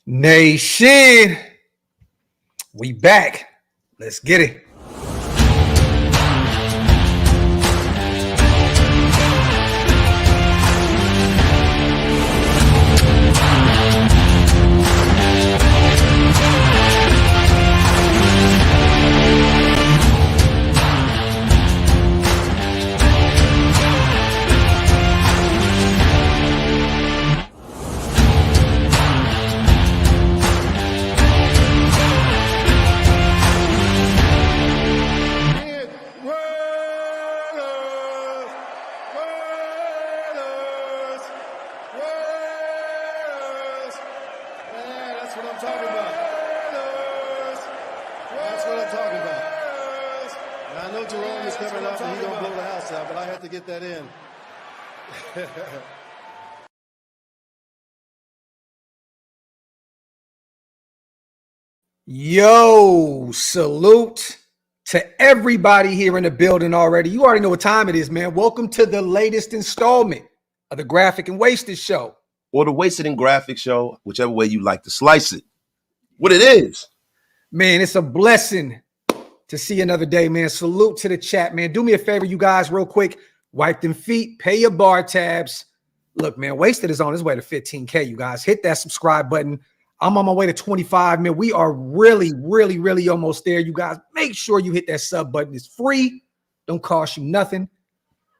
Nation, we back. Let's get it. Yo, salute to everybody here in the building already. You already know what time it is, man. Welcome to the latest installment of the Graphk and Wasted Show. Or the Wasted and Graphk Show, whichever way you like to slice it. What it is. Man, it's a blessing to see another day, man. Salute to the chat, man. Do me a favor, you guys, real quick. Wipe them feet, pay your bar tabs. Look, man, Wasted is on his way to 15K, you guys. Hit that subscribe button. I'm on my way to 25, man. We are really almost there, you guys. Make sure you hit that sub button. It's free. Don't cost you nothing.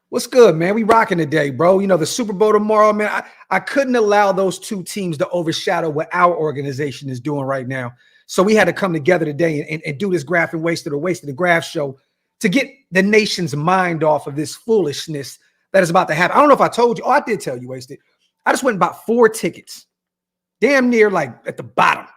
What's good, man? We rocking today, bro. You know, the Super Bowl tomorrow, man. I couldn't allow those two teams to overshadow what our organization is doing right now. So we had to come together today and do this Graphk and Wasted or Wasted the Graphk show to get the nation's mind off of this foolishness that is about to happen. I don't know if I told you. Oh, I did tell you, Wasted. I just went and bought 4 tickets. Damn near like at the bottom.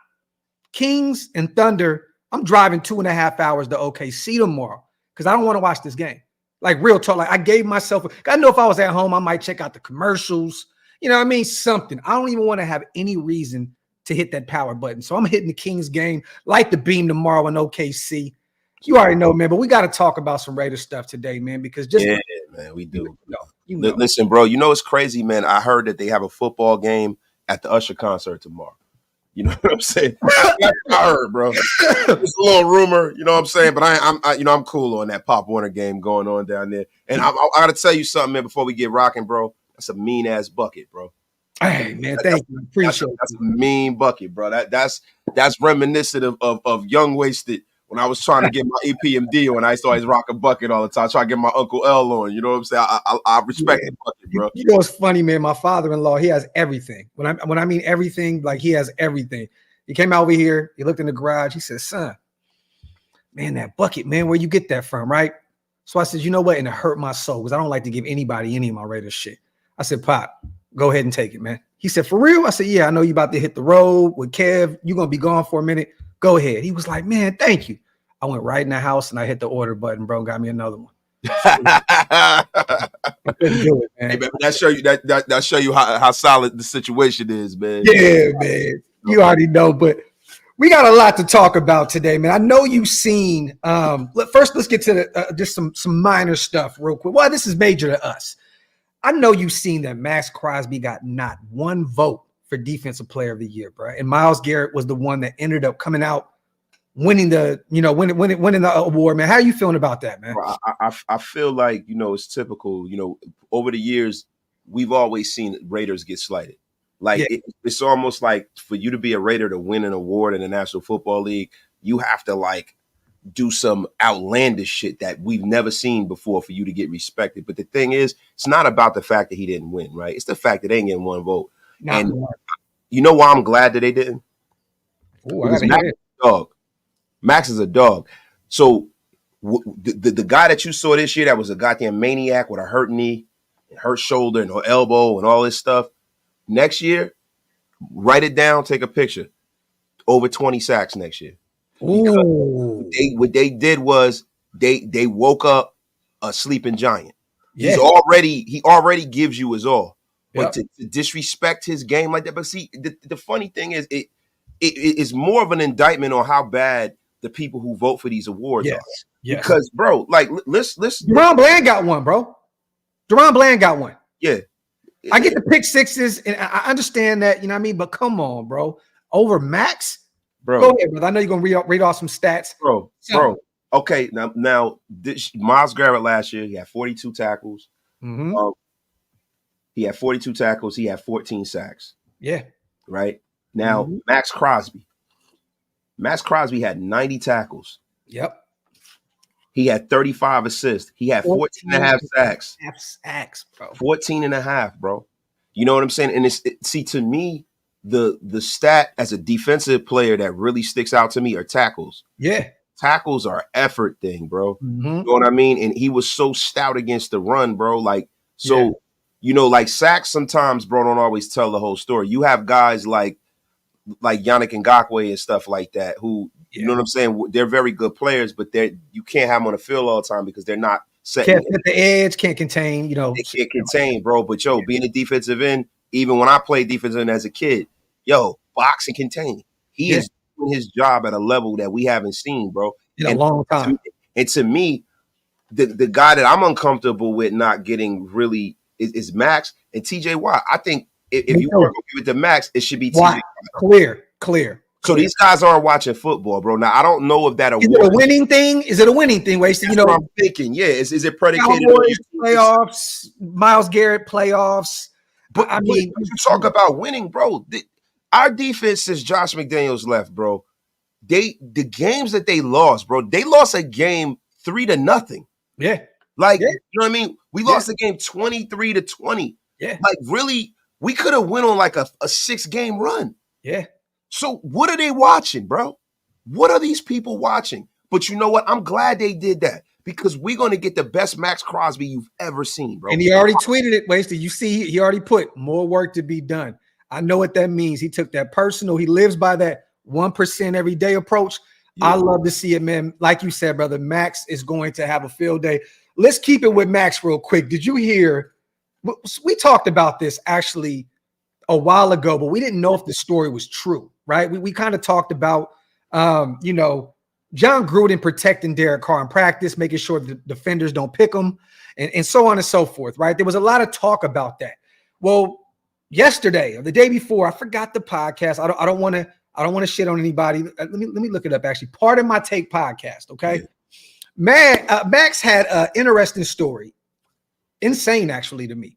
Kings and Thunder. I'm driving 2.5 hours to OKC tomorrow because I don't want to watch this game. Like real talk. Like I gave myself, I know if I was at home, I might check out the commercials. You know what I mean? Something. I don't even want to have any reason to hit that power button. So I'm hitting the Kings game, like the beam tomorrow in OKC. You already know, man, but we got to talk about some Raiders stuff today, man, because just man, we do. You know. Listen, bro, you know it's crazy, man. I heard that they have a football game at the Usher concert tomorrow. You know what I'm saying? I heard, bro. It's a little rumor, you know what I'm saying? But I'm cool on that Pop Warner game going on down there. And I got to tell you something, man, before we get rocking, bro. That's a mean ass bucket, bro. Hey, man, thank you. Appreciate it. That's a mean bucket, bro. That's reminiscent of Young Wasted when I was trying to get my EPMD on. I used to always rock a bucket all the time. Try to get my Uncle L on. You know what I'm saying? I respect the bucket, bro. You know what's funny, man? My father-in-law, he has everything. When I mean everything, like he has everything. He came out over here. He looked in the garage. He said, "Son, man, that bucket, man, where you get that from, right?" So I said, "You know what?" And it hurt my soul because I don't like to give anybody any of my Raiders shit. I said, "Pop, go ahead and take it, man." He said, "For real?" I said, "Yeah, I know you about to hit the road with Kev. You're going to be gone for a minute. Go ahead." He was like, "Man, thank you." I went right in the house and I hit the order button, bro. Got me another one. I couldn't do it, man. Hey, man, that show you how solid the situation is, man. Yeah, man. You already know, but we got a lot to talk about today, man. I know you've seen. First, let's get to just some minor stuff real quick. Well, this is major to us. I know you've seen that Max Crosby got not one vote for Defensive Player of the Year, bro. And Myles Garrett was the one that ended up coming out winning the award, man. How are you feeling about that, man? Bro, I feel like, it's typical. Over the years, we've always seen Raiders get slighted. Like it's almost like for you to be a Raider to win an award in the National Football League, you have to like do some outlandish shit that we've never seen before for you to get respected. But the thing is, it's not about the fact that he didn't win, right? It's the fact that they ain't getting one vote. You know why I'm glad that they didn't? Ooh, because Max is a dog. Max is a dog. So the guy that you saw this year that was a goddamn maniac with a hurt knee, hurt shoulder, and elbow and all this stuff, next year, write it down, take a picture. Over 20 sacks next year. What they did was they woke up a sleeping giant. Yeah. He already gives you his all. But to disrespect his game like that. But see, the funny thing is it is more of an indictment on how bad the people who vote for these awards are. Yes. Because, bro, like let's Deron Bland got one, bro. Deron Bland got one. Yeah. I get the pick sixes, and I understand that, you know what I mean? But come on, bro. over Max? Bro. Go ahead, brother. I know you're gonna read off some stats. Bro. Okay, now this, Myles Garrett last year, he had 42 tackles. Mm-hmm. He had 42 tackles. He had 14 sacks. Yeah. Right? Now, Max Crosby. Max Crosby had 90 tackles. Yep. He had 35 assists. He had 14 and a half sacks. Sacks, bro. 14 and a half, bro. You know what I'm saying? And see, to me, the stat as a defensive player that really sticks out to me are tackles. Yeah. Tackles are effort thing, bro. Mm-hmm. You know what I mean? And he was so stout against the run, bro. Like, so, you know, like sacks sometimes, bro, don't always tell the whole story. You have guys like Yannick Ngakoue and stuff like that who, you know what I'm saying? They're very good players, but you can't have them on the field all the time because they're not set. Can't hit the edge, can't contain, you know. They can't contain, bro. But, being a defensive end, even when I played defensive end as a kid, box and contain. He is doing his job at a level that we haven't seen, bro. In a long time. To me, the guy that I'm uncomfortable with not getting really is Max and TJ Watt. I think if you work with the Max, it should be TJ Watt. Clear. So these guys aren't watching football, bro. Now I don't know if that is it a winning thing? Is it a winning thing, Wasted? You know, I'm thinking, is it predicated Cowboys playoffs, Myles Garrett playoffs? But I mean, you talk about winning, bro. Our defense since Josh McDaniels left, bro. The games that they lost, bro. They lost a game 3-0. Yeah, you know what I mean. We lost the game 23-20. Yeah, like really, we could have went on like a 6-game run. Yeah. So what are they watching, bro? What are these people watching? But you know what? I'm glad they did that because we're going to get the best Max Crosby you've ever seen, bro. And he already tweeted it, Wasted. You see, he already put more work to be done. I know what that means. He took that personal. He lives by that 1% every day approach. Yeah. I love to see it, man. Like you said, brother, Max is going to have a field day. Let's keep it with Max real quick. Did you hear? We talked about this actually a while ago, but we didn't know if the story was true, right? We kind of talked about, Jon Gruden protecting Derek Carr in practice, making sure the defenders don't pick him, and so on and so forth, right? There was a lot of talk about that. Well, yesterday or the day before, I forgot the podcast. I don't want to shit on anybody. Let me look it up. Actually, Pardon My Take podcast. Okay, Max had an interesting story, insane actually to me.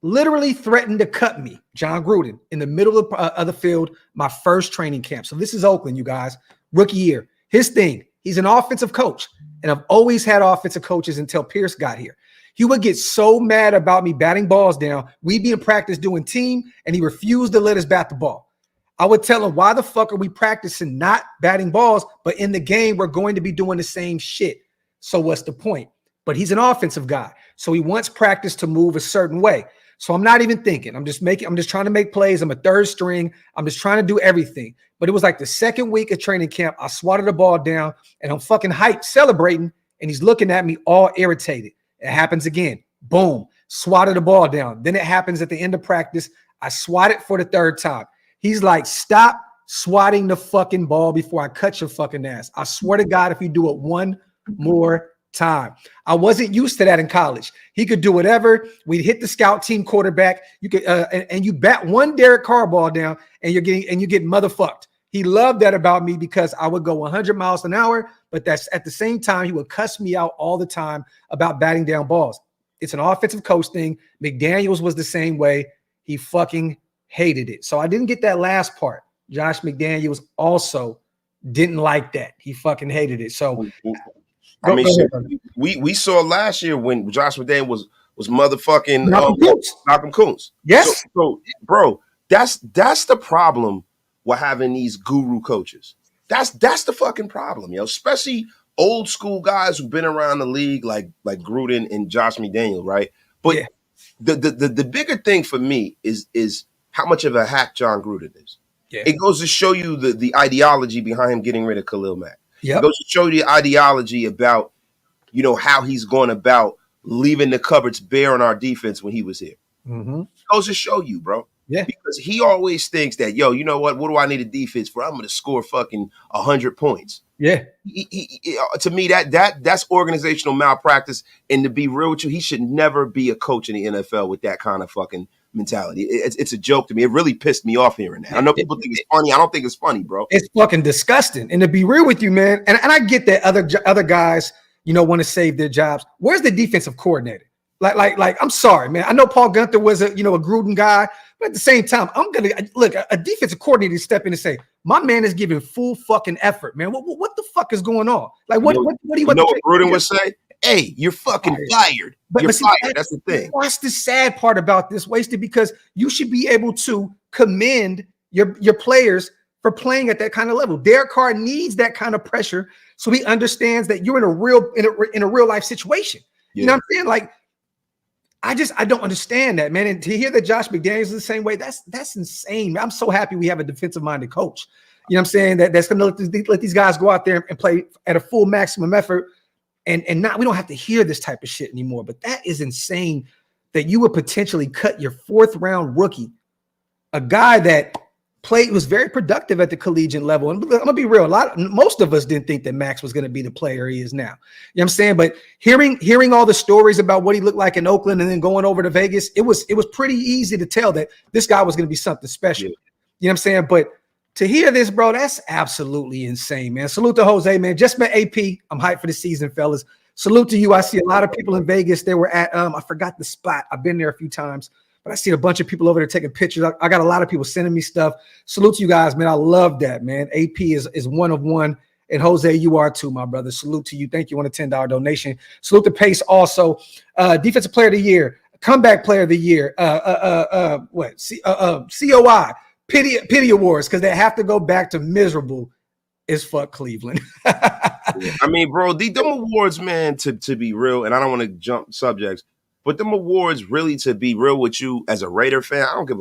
Literally threatened to cut me, Jon Gruden, in the middle of the field, my first training camp. So this is Oakland, you guys, rookie year. His thing, he's an offensive coach, and I've always had offensive coaches until Pierce got here. He would get so mad about me batting balls down. We'd be in practice doing team, and he refused to let us bat the ball. I would tell him, why the fuck are we practicing not batting balls, but in the game, we're going to be doing the same shit. So what's the point? But he's an offensive guy, so he wants practice to move a certain way. So I'm not even thinking. I'm just trying to make plays. I'm a third string. I'm just trying to do everything. But it was like the second week of training camp. I swatted the ball down, and I'm fucking hyped, celebrating, and he's looking at me all irritated. It happens again. Boom. Swatted the ball down. Then it happens at the end of practice. I swat it for the third time. He's like, stop swatting the fucking ball before I cut your fucking ass. I swear to God, if you do it one more time. I wasn't used to that in college. He could do whatever. We'd hit the scout team quarterback. You could and you bat one Derek Carr ball down, and you get motherfucked. He loved that about me because I would go 100 miles an hour, but that's at the same time he would cuss me out all the time about batting down balls. It's an offensive coach thing. McDaniels was the same way. He fucking hated it. So I didn't get that last part. Josh McDaniels also didn't like that. He fucking hated it. So I mean, we saw last year when Josh McDaniels was motherfucking Malcolm Kuntz. Yes. So, bro, that's the problem with having these guru coaches. That's the fucking problem, especially old school guys who've been around the league like Gruden and Josh McDaniels, right? But the bigger thing for me is how much of a hack Jon Gruden is. Yeah. It goes to show you the ideology behind him getting rid of Khalil Mack. Yep. It goes to show you the ideology about, how he's going about leaving the cupboards bare on our defense when he was here. Mm-hmm. It goes to show you, bro. Yeah. Because he always thinks that, you know what do I need a defense for? I'm going to score fucking 100 points. Yeah. To me, that's organizational malpractice. And to be real with you, he should never be a coach in the NFL with that kind of fucking mentality. It's a joke to me. It really pissed me off hearing that. I know people think it's funny. I don't think it's funny, bro. It's fucking disgusting. And to be real with you, man, and I get that other guys, want to save their jobs. Where's the defensive coordinator? Like, I'm sorry, man. I know Paul Gunther was a Gruden guy, but at the same time, I'm gonna look a defensive coordinator to step in and say, my man is giving full fucking effort, man. What the fuck is going on? Like, what do you know what Gruden would say? Hey, you're fucking fired. You're fired. That's the thing. That's the sad part about this, Wasted, because you should be able to commend your players for playing at that kind of level. Derek Carr needs that kind of pressure so he understands that you're in a real life situation. Yeah. You know what I'm saying? Like, I don't understand that, man. And to hear that Josh McDaniels is the same way, that's insane. I'm so happy we have a defensive-minded coach. You know what I'm saying? That's going to let these guys go out there and play at a full maximum effort. And we don't have to hear this type of shit anymore. But that is insane that you would potentially cut your 4th-round rookie, a guy that was very productive at the collegiate level. And I'm gonna be real, most of us didn't think that Max was gonna be the player he is now. You know what I'm saying? But hearing all the stories about what he looked like in Oakland and then going over to Vegas, it was pretty easy to tell that this guy was gonna be something special. Yeah. You know what I'm saying? But to hear this, bro, that's absolutely insane, man. Salute to Jose, man. Just met AP. I'm hyped for the season, fellas. Salute to you. I see a lot of people in Vegas. They were at I forgot the spot. I've been there a few times. But I see a bunch of people over there taking pictures. I got a lot of people sending me stuff. Salute to you guys, man. I love that, man. AP is one of one. And Jose, you are too, my brother. Salute to you. Thank you on a $10 donation. Salute to Pace also. Defensive player of the year, comeback player of the year. COI, pity awards, because they have to go back to miserable as fuck Cleveland. I mean, bro, them awards, man, to be real, and I don't want to jump subjects, but them awards, really, to be real with you as a Raider fan, I don't give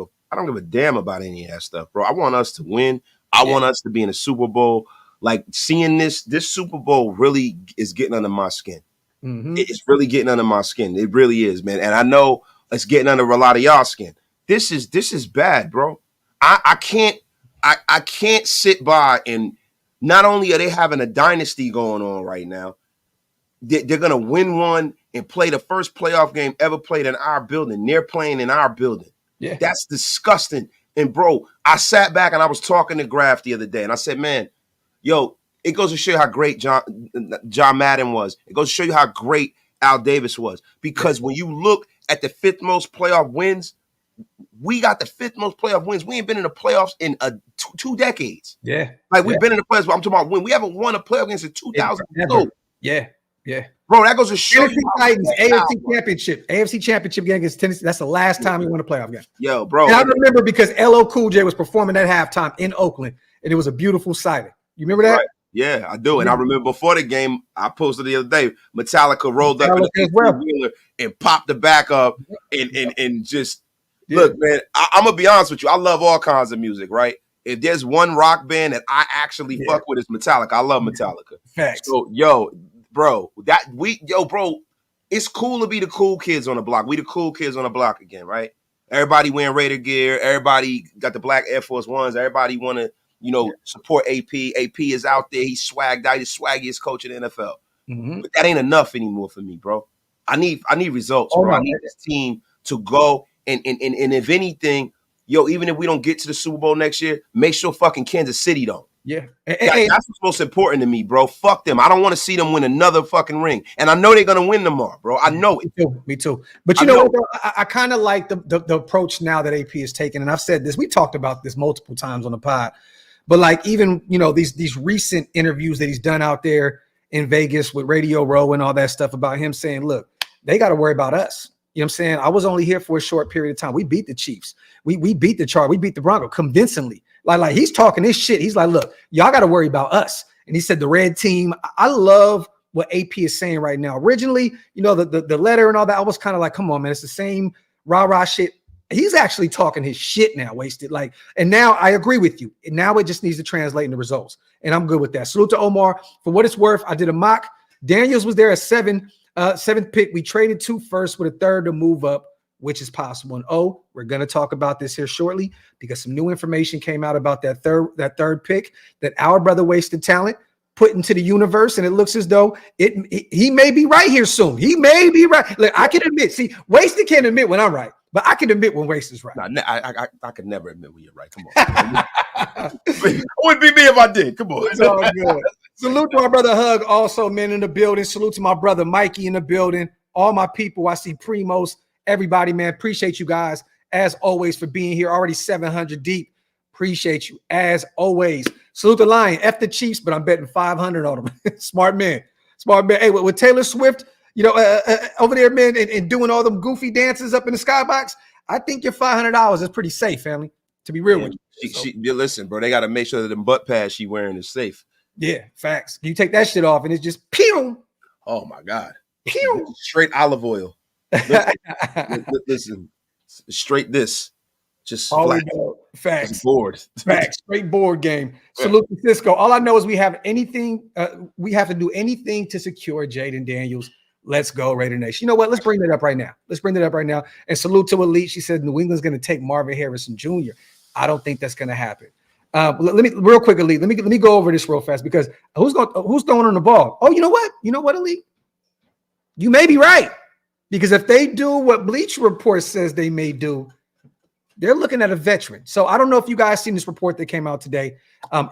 a damn about any of that stuff, bro. I want us to win. I want us to be in a Super Bowl. Like, seeing this Super Bowl really is getting under my skin. Mm-hmm. It's really getting under my skin. It really is, man. And I know it's getting under a lot of y'all skin. This is bad, bro. I can't sit by, and not only are they having a dynasty going on right now, they're gonna win one and play the first playoff game ever played in our building. They're playing in our building. Yeah, that's disgusting. And bro, I sat back and I was talking to Graphk the other day, and I said, man, yo, it goes to show you how great John Madden was. It goes to show you how great Al Davis was. Because when you look at the 5th most playoff wins, we got the 5th most playoff wins. We ain't been in the playoffs in 2 decades. Yeah. Like, we've been in the playoffs, but I'm talking about when. We haven't won a playoff game since 2002. Yeah. Yeah. Bro, that goes to show you Titans, AFC Championship game against Tennessee. That's the last time we won a playoff game. Yo, bro. And I remember because LL Cool J was performing at halftime in Oakland, and it was a beautiful sighting. You remember that? Right. Yeah, I do. And I remember before the game, I posted the other day, Metallica rolled up in the wheeler and popped the back up and just look, man, I'm gonna be honest with you. I love all kinds of music, right? If there's one rock band that I actually fuck with, it's Metallica. I love Metallica. Facts. So, bro, it's cool to be the cool kids on the block. We the cool kids on the block again, right? Everybody wearing Raider gear. Everybody got the black Air Force Ones. Everybody want to, support AP. AP is out there. He's swagged out. He's swaggiest coach in the NFL. Mm-hmm. But that ain't enough anymore for me, bro. I need results, bro. I need this team to go and if anything, even if we don't get to the Super Bowl next year, make sure fucking Kansas City don't. Yeah. That's what's most important to me, bro. Fuck them. I don't want to see them win another fucking ring. And I know they're going to win tomorrow, bro. I know it. Me too. But you know what, bro? I kind of like the approach now that AP is taking. And I've said this. We talked about this multiple times on the pod. But like even, these recent interviews that he's done out there in Vegas with Radio Row and all that stuff about him saying, look, they got to worry about us. You know what I'm saying? I was only here for a short period of time. We beat the Chiefs. We beat the Chargers. We beat the Broncos convincingly. Like he's talking this shit. He's like, look, y'all got to worry about us. And he said the red team. I love what AP is saying right now. Originally, the letter and all that, I was kind of like, come on, man, it's the same rah-rah shit. He's actually talking his shit now, Wasted. And now I agree with you. And now it just needs to translate into results. And I'm good with that. Salute to Omar. For what it's worth, I did a mock. Daniels was there at 7th pick. We traded 2 firsts with a 3rd to move up, which is possible. And we're going to talk about this here shortly because some new information came out about that third pick that our brother Wasted Talent put into the universe, and it looks as though he may be right here soon. He may be right. Look, I can admit, Wasted can't admit when I'm right. But I can admit when Waste is right. Nah, I could never admit when you're right. Come on. It wouldn't be me if I did. Come on. It's all good. Salute to our brother Hug, also, man, in the building. Salute to my brother Mikey in the building. All my people. I see Primos, everybody, man. Appreciate you guys, as always, for being here. Already 700 deep. Appreciate you, as always. Salute the Lion. F the Chiefs, but I'm betting 500 on them. Smart man. Smart man. Hey, with Taylor Swift, over there, man, and doing all them goofy dances up in the skybox, I think your $500 is pretty safe, family, to be real with you. Listen, bro, they got to make sure that the butt pads she wearing is safe. Yeah, facts. You take that shit off and it's just pew. Oh, my God. Pew. Straight olive oil. Listen, straight this. Just flat. Facts. Just board. Facts. Straight board game. Salute to Cisco. All I know is we have to do anything to secure Jaden Daniels. Let's go, Raider Nation. You know what? Let's bring that up right now. And salute to Elite. She said New England's going to take Marvin Harrison Jr. I don't think that's going to happen. Let me real quick, Elite. Let me go over this real fast because who's throwing on the ball? Oh, you know what? Elite? You may be right. Because if they do what Bleacher Report says they may do, they're looking at a veteran. So I don't know if you guys seen this report that came out today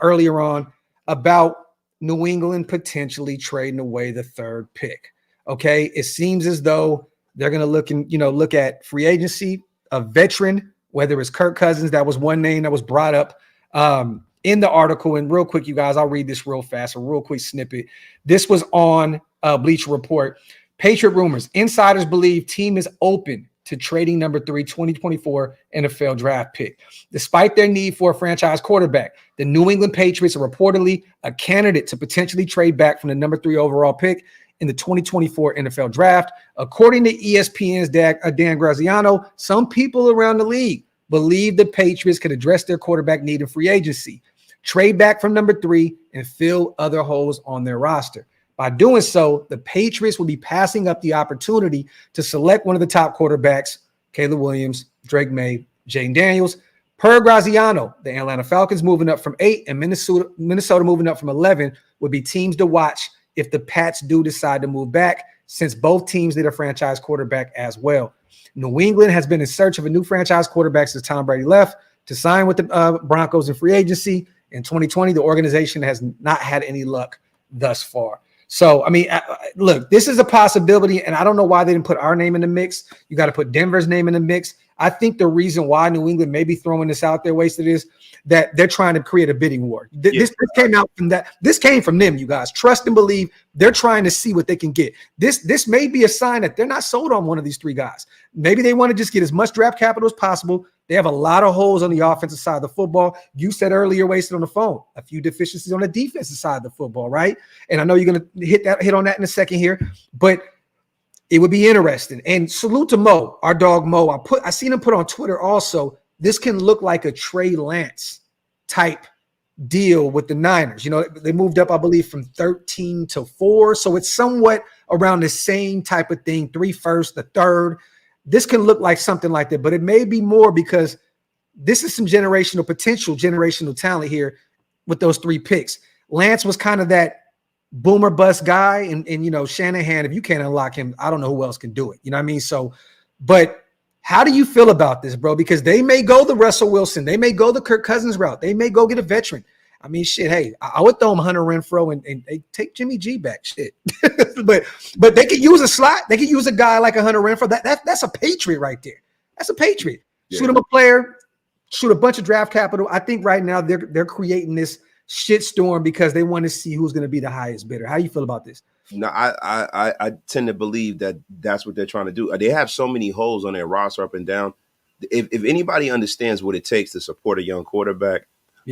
earlier on about New England potentially trading away the third pick. Okay, it seems as though they're going to look at free agency, a veteran, whether it's Kirk Cousins. That was one name that was brought up in the article. And real quick, you guys, I'll read this real fast, a real quick snippet. This was on Bleacher Report. Patriot rumors. Insiders believe team is open to trading number 3 2024 NFL draft pick. Despite their need for a franchise quarterback, the New England Patriots are reportedly a candidate to potentially trade back from the number 3 overall pick in the 2024 NFL draft. According to ESPN's Dan Graziano, some people around the league believe the Patriots could address their quarterback need in free agency, trade back from number 3, and fill other holes on their roster. By doing so, the Patriots will be passing up the opportunity to select one of the top quarterbacks, Caleb Williams, Drake May, Jaden Daniels. Per Graziano, the Atlanta Falcons moving up from 8 and Minnesota moving up from 11 would be teams to watch if the Pats do decide to move back, since both teams need a franchise quarterback as well. New England has been in search of a new franchise quarterback since Tom Brady left to sign with the Broncos in free agency. In 2020, the organization has not had any luck thus far. So, I mean, look, this is a possibility, and I don't know why they didn't put our name in the mix. You got to put Denver's name in the mix. I think the reason why New England may be throwing this out there, Wasted, is that they're trying to create a bidding war. This came out from that. This came from them, you guys. Trust and believe. They're trying to see what they can get. This may be a sign that they're not sold on one of these 3 guys. Maybe they want to just get as much draft capital as possible. They have a lot of holes on the offensive side of the football. You said earlier, Wasted, on the phone, a few deficiencies on the defensive side of the football, right? And I know you're going to hit on that in a second here, but it would be interesting. And salute to Mo, our dog Mo. I seen him put on Twitter also, this can look like a Trey Lance type deal with the Niners. You know, they moved up, I believe, from 13 to 4. So it's somewhat around the same type of thing, 3 first, the 3rd. This can look like something like that, but it may be more because this is some potential generational talent here with those 3 picks. Lance was kind of that boomer bust guy, and Shanahan, if you can't unlock him, I don't know who else can do it. You know what I mean? So, but how do you feel about this, bro? Because they may go the Russell Wilson, they may go the Kirk Cousins route, they may go get a veteran. I mean, shit, hey, I would throw him Hunter Renfrow and they take Jimmy G back, shit. but they could use a slot. They could use a guy like a Hunter Renfrow. That's a Patriot right there. That's a Patriot. Yeah. Shoot him a player, shoot a bunch of draft capital. I think right now they're creating this shitstorm because they want to see who's going to be the highest bidder. How do you feel about this? No, I tend to believe that that's what they're trying to do. They have so many holes on their roster up and down. If anybody understands what it takes to support a young quarterback,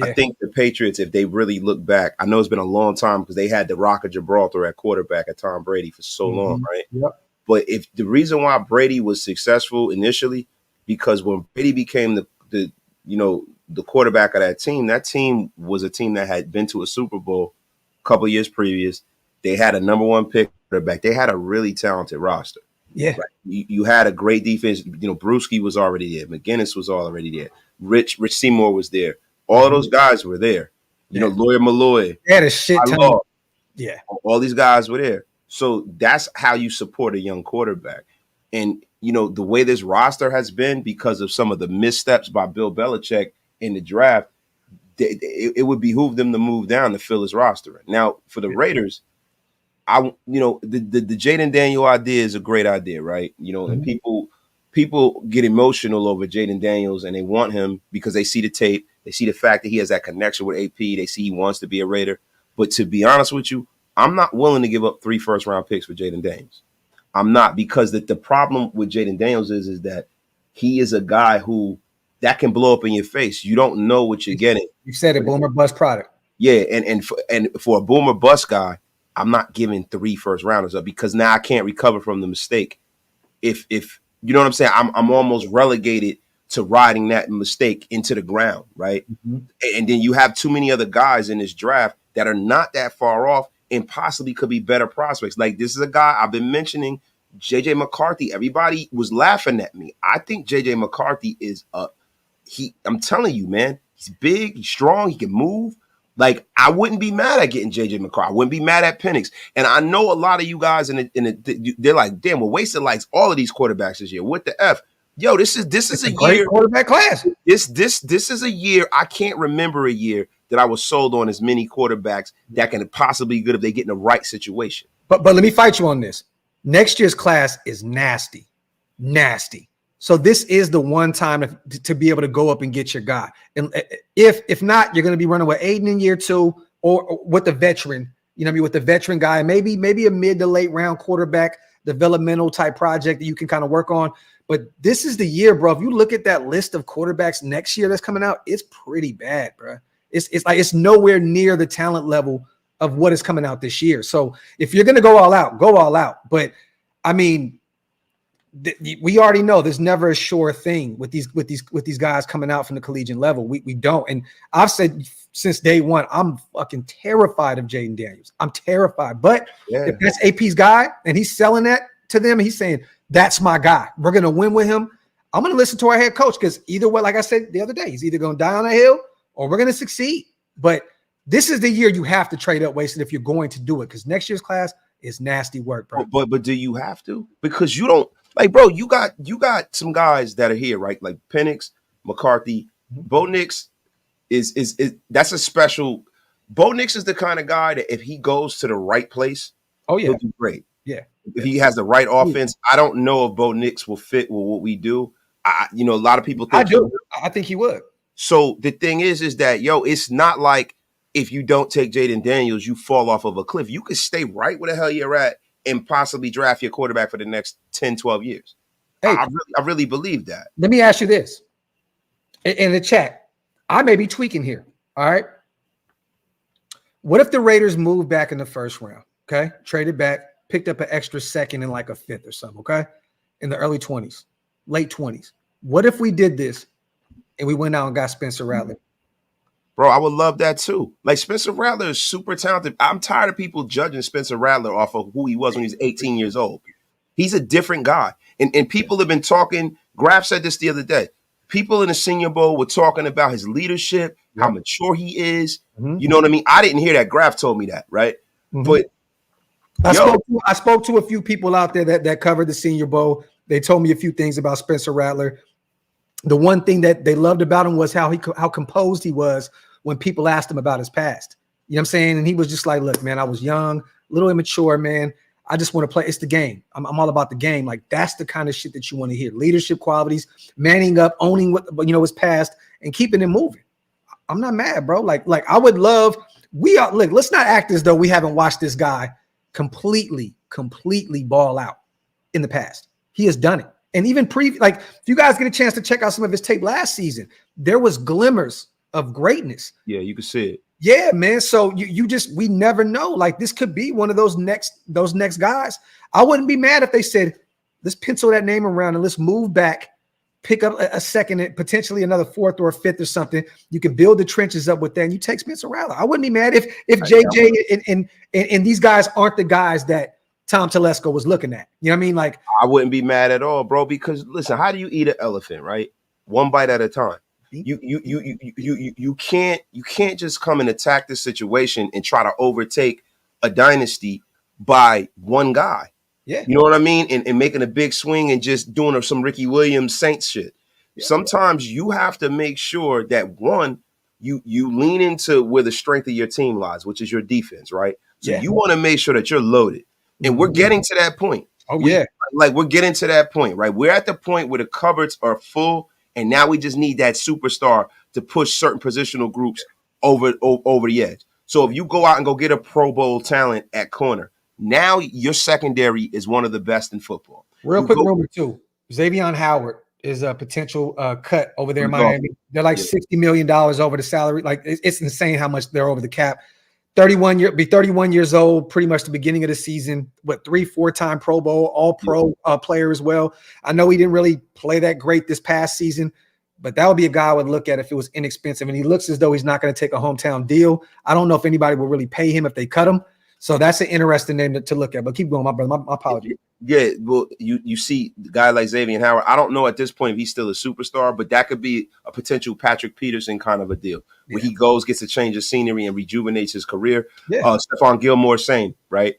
I think the Patriots, if they really look back, I know it's been a long time because they had the Rock of Gibraltar at quarterback at Tom Brady for so long, right? Yep. But if the reason why Brady was successful initially, because when Brady became the quarterback of that team was a team that had been to a Super Bowl a couple of years previous. They had a number 1 pick quarterback. They had a really talented roster. Yeah. Right? You had a great defense. Brewski was already there. McGinnis was already there. Rich Seymour was there. All of those guys were there. Lawyer Malloy. They had a shit ton. Yeah. All these guys were there. So that's how you support a young quarterback. And, the way this roster has been because of some of the missteps by Bill Belichick in the draft, it would behoove them to move down to fill his roster. Now, for the Raiders, the Jaden Daniel idea is a great idea, right? And people get emotional over Jaden Daniels and they want him because they see the tape. They see the fact that he has that connection with AP. They see he wants to be a Raider. But to be honest with you, I'm not willing to give up 3 first-round picks for Jaden Daniels. I'm not, because the problem with Jaden Daniels is that he is a guy who that can blow up in your face. You don't know what you're getting. You said it, boomer bust product. Yeah, and for a boomer bust guy, I'm not giving 3 first-rounders up because now I can't recover from the mistake. If you know what I'm saying, I'm almost relegated to riding that mistake into the ground, right? Mm-hmm. And then you have too many other guys in this draft that are not that far off and possibly could be better prospects. Like, this is a guy I've been mentioning, JJ McCarthy. Everybody was laughing at me. I think JJ McCarthy is I'm telling you, man, he's big, he's strong, he can move. Like, I wouldn't be mad at getting JJ McCarthy. I wouldn't be mad at Penix. And I know a lot of you guys they're like, damn, we're wasted likes all of these quarterbacks this year. What the F? Yo, this is a year quarterback class. This is a year. I can't remember a year that I was sold on as many quarterbacks that can possibly be good if they get in the right situation. But let me fight you on this. Next year's class is nasty. So this is the one time to be able to go up and get your guy. And if not, you're going to be running with Aiden in year 2 or with the veteran, with the veteran guy, maybe a mid to late round quarterback developmental type project that you can kind of work on. But this is the year, bro. If you look at that list of quarterbacks next year that's coming out, it's pretty bad, bro. It's nowhere near the talent level of what is coming out this year. So if you're going to go all out. But I mean, we already know there's never a sure thing with these guys coming out from the collegiate level. We don't. And I've said since day one, I'm fucking terrified of Jaden Daniels. I'm terrified. But if that's AP's guy and he's selling that to them, he's saying, that's my guy, we're going to win with him, I'm going to listen to our head coach, because either way, like I said the other day, he's either going to die on a hill or we're going to succeed. But this is the year you have to trade up Wasted if you're going to do it, because next year's class is nasty work, bro. But do you have to? Because you don't, like, bro, you got some guys that are here, right? Like Penix, McCarthy, Bo Nix is that's a special. Bo Nix is the kind of guy that if he goes to the right place, he'll do great. Yeah. If he has the right offense, I don't know if Bo Nix will fit with what we do. A lot of people think I do. I think he would. So the thing is that, it's not like if you don't take Jaden Daniels, you fall off of a cliff. You could stay right where the hell you're at and possibly draft your quarterback for the next 10, 12 years. Hey, I really believe that. Let me ask you this. In the chat, I may be tweaking here. All right. What if the Raiders move back in the first round? Okay. Traded back, picked up an extra second in like a 5th or something. Okay. In the early 20s, late 20s. What if we did this and we went out and got Spencer Rattler? Bro, I would love that too. Like, Spencer Rattler is super talented. I'm tired of people judging Spencer Rattler off of who he was when he was 18 years old. He's a different guy. And people have been talking. Graphk said this the other day. People in the Senior Bowl were talking about his leadership, how mature he is. Mm-hmm. You know what I mean? I didn't hear that. Graphk told me that, right? Mm-hmm. But I spoke to a few people out there that covered the Senior Bowl. They told me a few things about Spencer Rattler. The one thing that they loved about him was how composed he was when people asked him about his past. You know what I'm saying? And he was just like, look, man, I was young, a little immature, man. I just want to play. It's the game. I'm all about the game. Like, that's the kind of shit that you want to hear. Leadership qualities, manning up, owning what his past, and keeping it moving. I'm not mad, bro. Like I would love. Look. Let's not act as though we haven't watched this guy completely ball out in the past. He has done it. And even if you guys get a chance to check out some of his tape last season, there was glimmers of greatness. Yeah, you can see it. Yeah, man. So we never know. Like, this could be one of those next guys. I wouldn't be mad if they said, let's pencil that name around and let's move back, pick up a second and potentially another 4th or 5th or something. You can build the trenches up with that and you take Spencer Rattler. I wouldn't be mad if JJ and these guys aren't the guys that Tom Telesco was looking at. You know what I mean? Like, I wouldn't be mad at all, bro, because listen, how do you eat an elephant, right? One bite at a time. You can't just come and attack the situation and try to overtake a dynasty by one guy. Yeah. You know what I mean? And making a big swing and just doing some Ricky Williams Saints shit. Yeah. Sometimes you have to make sure that one, you lean into where the strength of your team lies, which is your defense, right? So you want to make sure that you're loaded. And we're getting to that point. Oh, we're getting to that point, right? We're at the point where the cupboards are full, and now we just need that superstar to push certain positional groups over the edge. So if you go out and go get a Pro Bowl talent at corner, now your secondary is one of the best in football. Real quick rumor too. Xavier Howard is a potential cut over there in Miami. They're like $60 million over the salary. Like it's insane how much they're over the cap. 31 years old, pretty much the beginning of the season. 3-4-time Pro Bowl, all pro player as well. I know he didn't really play that great this past season, but that would be a guy I would look at if it was inexpensive. And he looks as though he's not going to take a hometown deal. I don't know if anybody will really pay him if they cut him. So that's an interesting name to look at. But keep going, my brother. My apologies. Yeah, well, you see the guy like Xavier Howard. I don't know at this point if he's still a superstar, but that could be a potential Patrick Peterson kind of a deal where he goes, gets a change of scenery, and rejuvenates his career. Stephon Gilmore, same, right?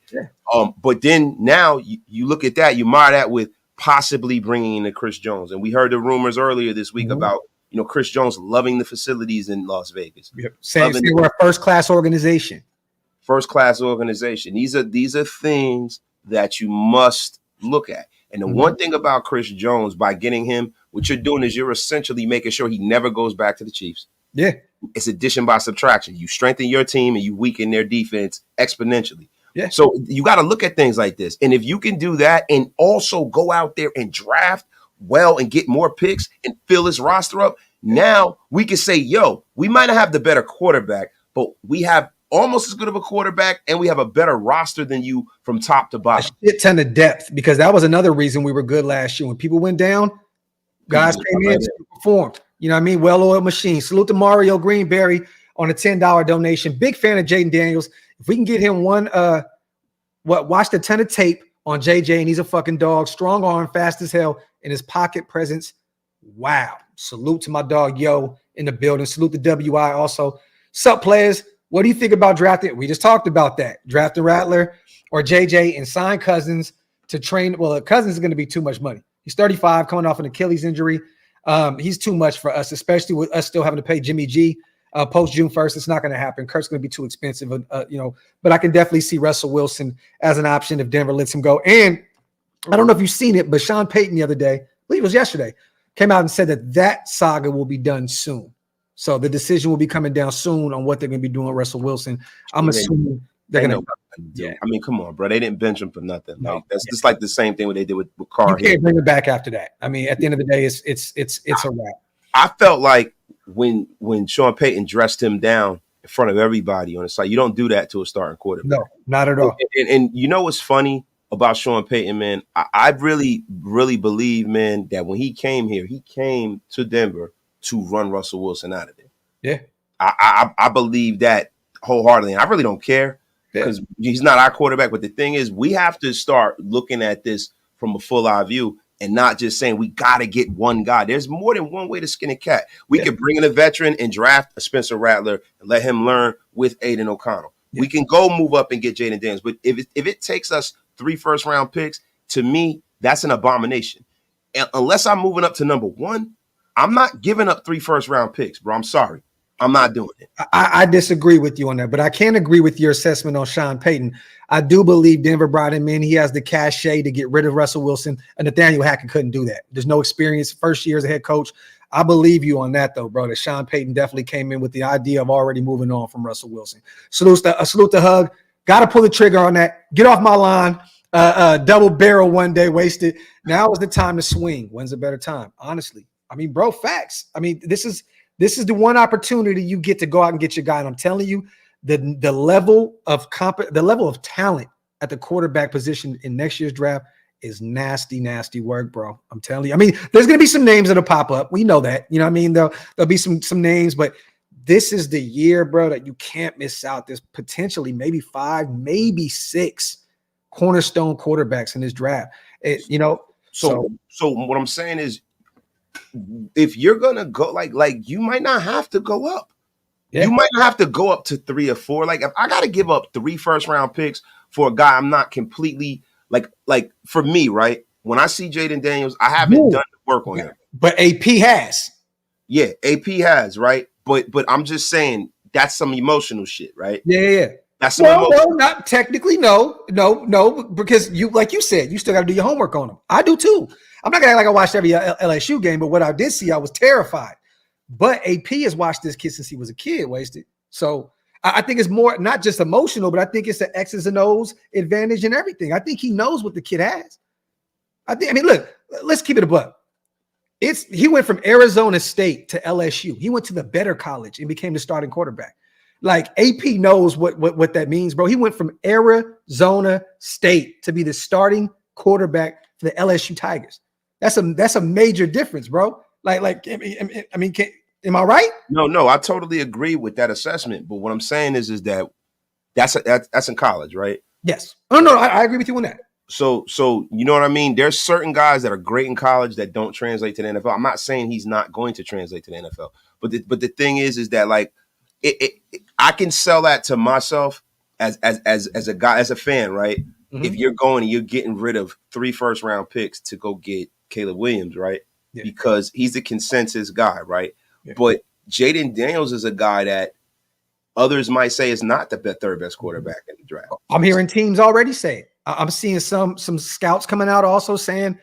But then now you look at that, you mar that with possibly bringing in Chris Jones, and we heard the rumors earlier this week about Chris Jones loving the facilities in Las Vegas. Saying we're a first-class organization. First-class organization. These are things that you must look at. And the one thing about Chris Jones, by getting him, what you're doing is you're essentially making sure he never goes back to the Chiefs. Yeah. It's addition by subtraction. You strengthen your team and you weaken their defense exponentially. Yeah. So you got to look at things like this. And if you can do that and also go out there and draft well and get more picks and fill his roster up, now we can say, yo, we might not have the better quarterback, but we have almost as good of a quarterback, and we have a better roster than you from top to bottom. A shit ton of depth, because that was another reason we were good last year. When people went down, guys came in and performed. You know what I mean? Well-oiled machine. Salute to Mario Greenberry on a $10 donation. Big fan of Jaden Daniels. If we can get him watched a ton of tape on JJ, and he's a fucking dog. Strong arm, fast as hell, and his pocket presence. Wow. Salute to my dog, Yo, in the building. Salute to WI also. Sup, players? What do you think about drafting? We just talked about that. Drafting Rattler or JJ and sign Cousins to train. Well, Cousins is going to be too much money. He's 35, coming off an Achilles injury. He's too much for us, especially with us still having to pay Jimmy G post June 1st. It's not going to happen. Kirk's going to be too expensive, but I can definitely see Russell Wilson as an option if Denver lets him go. And I don't know if you've seen it, but Sean Payton the other day, I believe it was yesterday, came out and said that saga will be done soon. So the decision will be coming down soon on what they're going to be doing with Russell Wilson. I'm assuming they're going to. Yeah, I mean, come on, bro. They didn't bench him for nothing. No, that's just like the same thing what they did with Carr. You can't bring it back after that. I mean, at the end of the day, it's a wrap. I felt like when Sean Payton dressed him down in front of everybody on the side, you don't do that to a starting quarterback. No, not at all. And you know what's funny about Sean Payton, man? I really, really believe, man, that when he came here, he came to Denver to run Russell Wilson out of there. Yeah. I believe that wholeheartedly. And I really don't care because he's not our quarterback. But the thing is, we have to start looking at this from a full eye view and not just saying we got to get one guy. There's more than one way to skin a cat. We can bring in a veteran and draft a Spencer Rattler and let him learn with Aiden O'Connell. Yeah. We can go move up and get Jaden Daniels. But if it takes us 3 first-round picks, to me, that's an abomination. And unless I'm moving up to number 1, I'm not giving up 3 first-round picks, bro. I'm sorry. I'm not doing it. I disagree with you on that, but I can agree with your assessment on Sean Payton. I do believe Denver brought him in. He has the cachet to get rid of Russell Wilson, and Nathaniel Hackett couldn't do that. There's no experience. First year as a head coach. I believe you on that, though, bro, that Sean Payton definitely came in with the idea of already moving on from Russell Wilson. Salute to Hug. Got to pull the trigger on that. Get off my line. Double barrel one day, wasted. Now is the time to swing. When's a better time? Honestly. I mean, bro, facts. I mean, this is the one opportunity you get to go out and get your guy. And I'm telling you, the level of talent at the quarterback position in next year's draft is nasty, nasty work, bro. I'm telling you. I mean, there's going to be some names that'll pop up. We know that. You know what I mean? There'll be some names, but this is the year, bro, that you can't miss out. There's potentially maybe 5, maybe 6 cornerstone quarterbacks in this draft. So what I'm saying is, if you're gonna go like you might not have to go up. Yeah. You might not have to go up to 3 or 4. Like if I gotta give up 3 first-round picks for a guy I'm not completely Like for me, right? When I see Jaden Daniels, I haven't done the work on him. But AP has. Yeah, AP has, right? But I'm just saying that's some emotional shit, right? Yeah. That's some No, not technically. No, because you, like you said, you still got to do your homework on them. I do too. I'm not gonna act like I watched every LSU game, but what I did see, I was terrified. But AP has watched this kid since he was a kid, Wasted. So I think it's more not just emotional, but I think it's the X's and O's advantage and everything. I think he knows what the kid has. I mean, look, let's keep it a buck. He went from Arizona State to LSU. He went to the better college and became the starting quarterback. Like AP knows what that means, bro. He went from Arizona State to be the starting quarterback for the LSU Tigers. That's a major difference, bro. Like I mean, am I right? No, I totally agree with that assessment. But what I'm saying is that that's in college, right? Yes. Oh no, I agree with you on that. So you know what I mean? There's certain guys that are great in college that don't translate to the NFL. I'm not saying he's not going to translate to the NFL, but the thing is that like I can sell that to myself as a guy, as a fan, right? Mm-hmm. If you're going and you're getting rid of 3 first-round picks to go get Caleb Williams, right? Yeah. Because he's the consensus guy, right? Yeah. But Jaden Daniels is a guy that others might say is not the third best quarterback in the draft. I'm hearing teams already say it. I'm seeing some scouts coming out also saying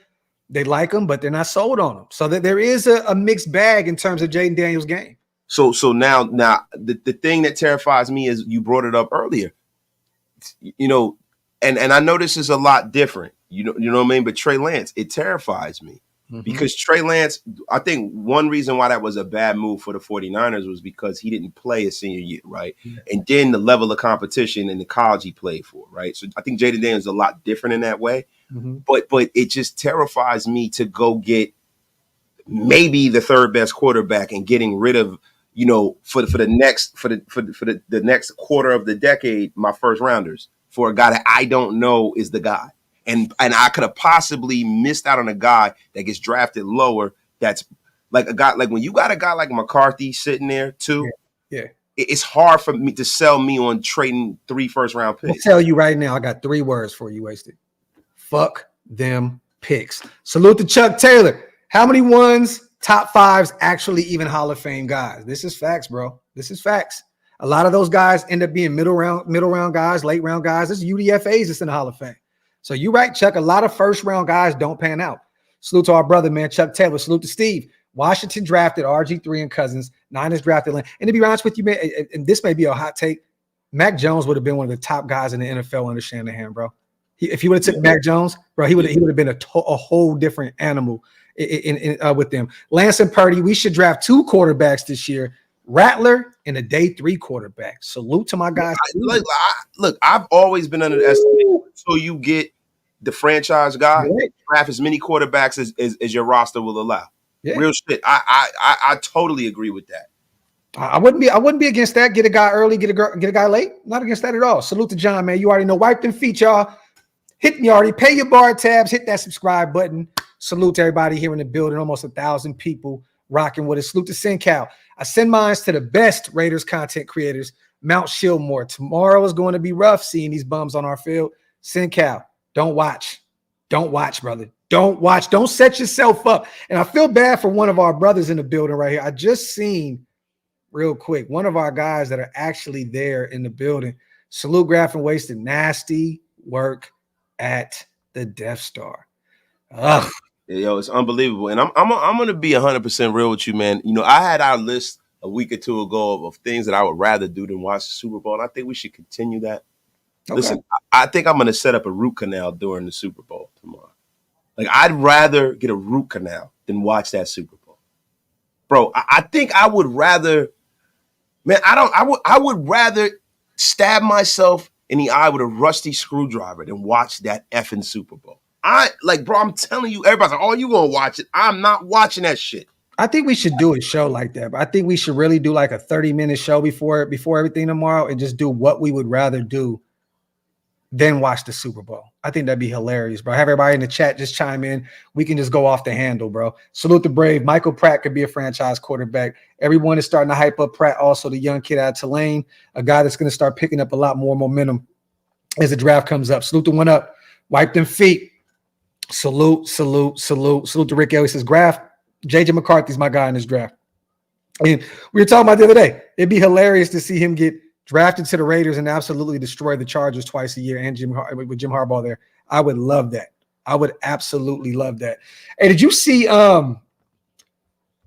they like him, but they're not sold on him. So that there is a mixed bag in terms of Jaden Daniels' game. So now the thing that terrifies me is you brought it up earlier, you know, and I know this is a lot different, you know what I mean? But Trey Lance, it terrifies me because Trey Lance, I think one reason why that was a bad move for the 49ers was because he didn't play his senior year, right? Yeah. And then the level of competition in the college he played for, right? So I think Jaden Daniels is a lot different in that way, but it just terrifies me to go get maybe the third best quarterback and getting rid of, you know, for the next quarter of the decade, my first rounders for a guy that I don't know is the guy. And I could have possibly missed out on a guy that gets drafted lower. That's like a guy, like when you got a guy like McCarthy sitting there too. Yeah. It's hard for me to sell me on trading 3 first-round picks. I'll tell you right now, I got 3 words for you, Wasted. Fuck them picks. Salute to Chuck Taylor. How many ones, top 5s, actually even Hall of Fame guys? This is facts, bro. This is facts. A lot of those guys end up being middle round guys, late round guys. This is UDFAs that's in the Hall of Fame. So you're right, Chuck. A lot of first round guys don't pan out. Salute to our brother, man, Chuck Taylor. Salute to Steve. Washington drafted RG3 and Cousins. Niners drafted Lane. And to be honest with you, man, and this may be a hot take, Mac Jones would have been one of the top guys in the NFL under Shanahan, bro. If he would have took Mac Jones, bro, he would have been a whole different animal with them. Lance and Purdy, we should draft 2 quarterbacks this year. Rattler and a day 3 quarterback. Salute to my guys. Look, I've always been underestimated until you get the franchise guy. Draft as many quarterbacks as your roster will allow. Yeah. Real shit. I totally agree with that. I wouldn't be against that. Get a guy early, get a guy late. Not against that at all. Salute to John, man. You already know. Wipe them feet, y'all. Hit me already. Pay your bar tabs. Hit that subscribe button. Salute to everybody here in the building. Almost 1,000 people rocking with us. Salute to SendCal. I send mines to the best Raiders content creators, Mount Shillmore. Tomorrow is going to be rough seeing these bums on our field. SendCal, don't watch. Don't watch, brother. Don't watch. Don't set yourself up. And I feel bad for one of our brothers in the building right here. I just seen real quick one of our guys that are actually there in the building. Salute Graphk and Wasted. Nasty work at the Death Star. Ugh. Yo, it's unbelievable. And I'm going to be 100% real with you, man. You know, I had our list a week or two ago of things that I would rather do than watch the Super Bowl. And I think we should continue that. Okay. Listen, I think I'm going to set up a root canal during the Super Bowl tomorrow. Like, I'd rather get a root canal than watch that Super Bowl. Bro, I think I would rather, man, I would rather stab myself in the eye with a rusty screwdriver than watch that effing Super Bowl. Bro, I'm telling you, everybody's like, oh, you gonna watch it. I'm not watching that shit. I think we should do a show like that, but I think we should really do like a 30-minute show before everything tomorrow and just do what we would rather do than watch the Super Bowl. I think that'd be hilarious, bro. Have everybody in the chat just chime in. We can just go off the handle, bro. Salute the Brave. Michael Pratt could be a franchise quarterback. Everyone is starting to hype up Pratt, also the young kid out of Tulane, a guy that's going to start picking up a lot more momentum as the draft comes up. Salute the One Up. Wipe them feet. Salute to Rick Ellis. Says Graphk, JJ McCarthy's my guy in this draft. And we were talking about the other day. It'd be hilarious to see him get drafted to the Raiders and absolutely destroy the Chargers twice a year and with Jim Harbaugh there. I would love that. I would absolutely love that. Hey, did you see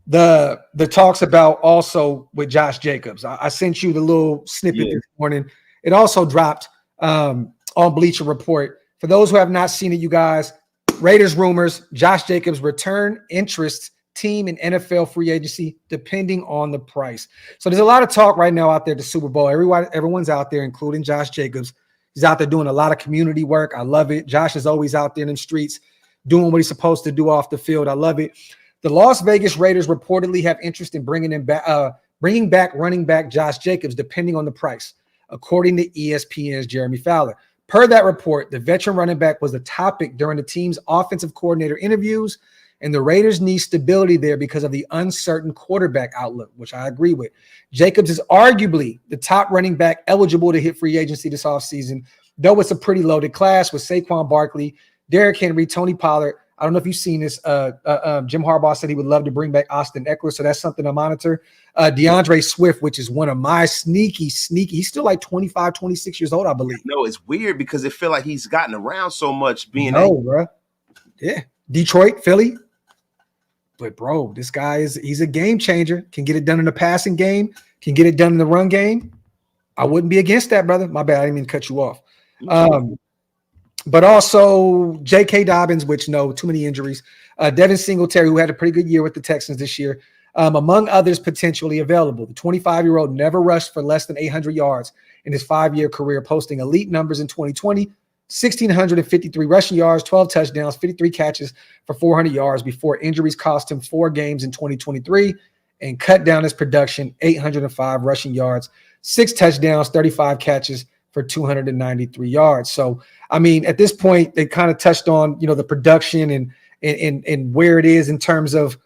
the talks about also with Josh Jacobs? I sent you the little snippet this morning. It also dropped on Bleacher Report. For those who have not seen it, you guys, Raiders rumors, Josh Jacobs return interest team in NFL free agency, depending on the price. So there's a lot of talk right now out there at the Super Bowl. Everyone's out there, including Josh Jacobs. He's out there doing a lot of community work. I love it. Josh is always out there in the streets doing what he's supposed to do off the field. I love it. The Las Vegas Raiders reportedly have interest in bringing back running back Josh Jacobs, depending on the price, according to ESPN's Jeremy Fowler. Per that report, the veteran running back was a topic during the team's offensive coordinator interviews, and the Raiders need stability there because of the uncertain quarterback outlook, which I agree with. Jacobs is arguably the top running back eligible to hit free agency this offseason, though it's a pretty loaded class with Saquon Barkley, Derrick Henry, Tony Pollard. I don't know if you've seen this. Jim Harbaugh said he would love to bring back Austin Eckler, so that's something to monitor. DeAndre Swift, which is one of my sneaky. He's still like 25, 26 years old, I believe. No, it's weird because it feel like he's gotten around so much being bro. Yeah. Detroit, Philly. But, bro, this guy he's a game changer. Can get it done in the passing game. Can get it done in the run game. I wouldn't be against that, brother. My bad. I didn't mean to cut you off. But also J.K. Dobbins, which too many injuries. Devin Singletary, who had a pretty good year with the Texans this year, among others potentially available. The 25-year-old never rushed for less than 800 yards in his 5-year career, posting elite numbers in 2020, 1,653 rushing yards, 12 touchdowns, 53 catches for 400 yards before injuries cost him 4 games in 2023 and cut down his production, 805 rushing yards, 6 touchdowns, 35 catches for 293 yards. So, I mean, at this point, they kind of touched on, the production and where it is in terms of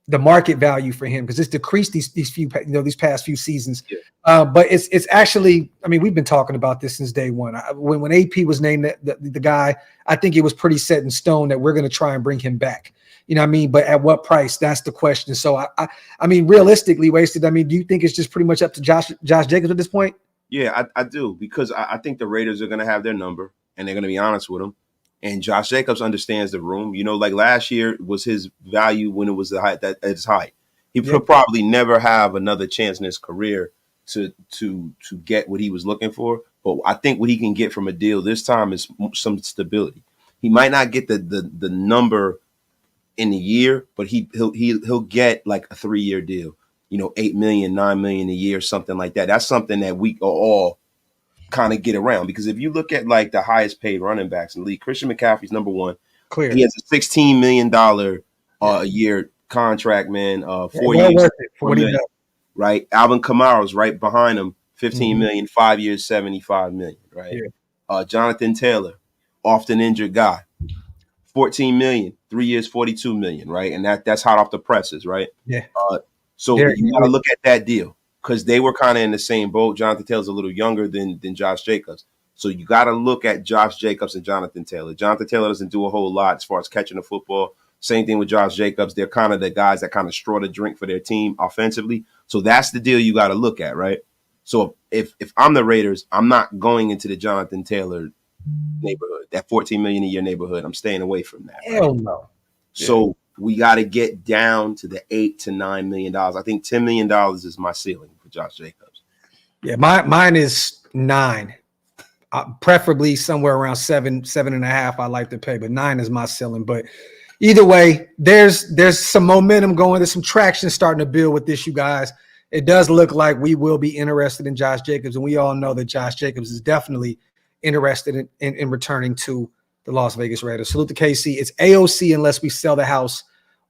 the market value for him, because it's decreased these past few seasons. Yeah. But it's actually, I mean, we've been talking about this since day one. When AP was named the guy, I think it was pretty set in stone that we're going to try and bring him back. You know what I mean? But at what price? That's the question. So I mean, realistically, Wasted, I mean, do you think it's just pretty much up to Josh Jacobs at this point? Yeah, I do, because I think the Raiders are going to have their number and they're going to be honest with him. And Josh Jacobs understands the room. Like last year was his value when it was at its height. He could probably never have another chance in his career to get what he was looking for. But I think what he can get from a deal this time is some stability. He might not get the number in a year, but he'll get like a 3-year deal. $8 million, $9 million a year, something like that. That's something that we all kind of get around, because if you look at like the highest paid running backs in the league, Christian McCaffrey's number one. Clear. He has a $16 million a year contract, man. 4 years, worth it for what he does. Right. Alvin Kamara's right behind him, 15 million, 5 years, 75 million. Right. Yeah. Jonathan Taylor, often injured guy, 14 million, 3 years, 42 million. Right. And that's hot off the presses. Right. Yeah. So you got to look at that deal, because they were kind of in the same boat. Jonathan Taylor's a little younger than Josh Jacobs. So you got to look at Josh Jacobs and Jonathan Taylor. Jonathan Taylor doesn't do a whole lot as far as catching the football. Same thing with Josh Jacobs. They're kind of the guys that kind of straw the drink for their team offensively. So that's the deal you got to look at, right? So if I'm the Raiders, I'm not going into the Jonathan Taylor neighborhood, that $14 million a year neighborhood. I'm staying away from that. Hell no. So we got to get down to the $8 to $9 million. I think $10 million is my ceiling for Josh Jacobs. Yeah, mine is 9. Preferably somewhere around 7.5. I like to pay, but 9 is my ceiling. But either way, there's some momentum going. There's some traction starting to build with this, you guys. It does look like we will be interested in Josh Jacobs, and we all know that Josh Jacobs is definitely interested in returning to the Las Vegas Raiders. Salute to KC. It's AOC unless we sell the house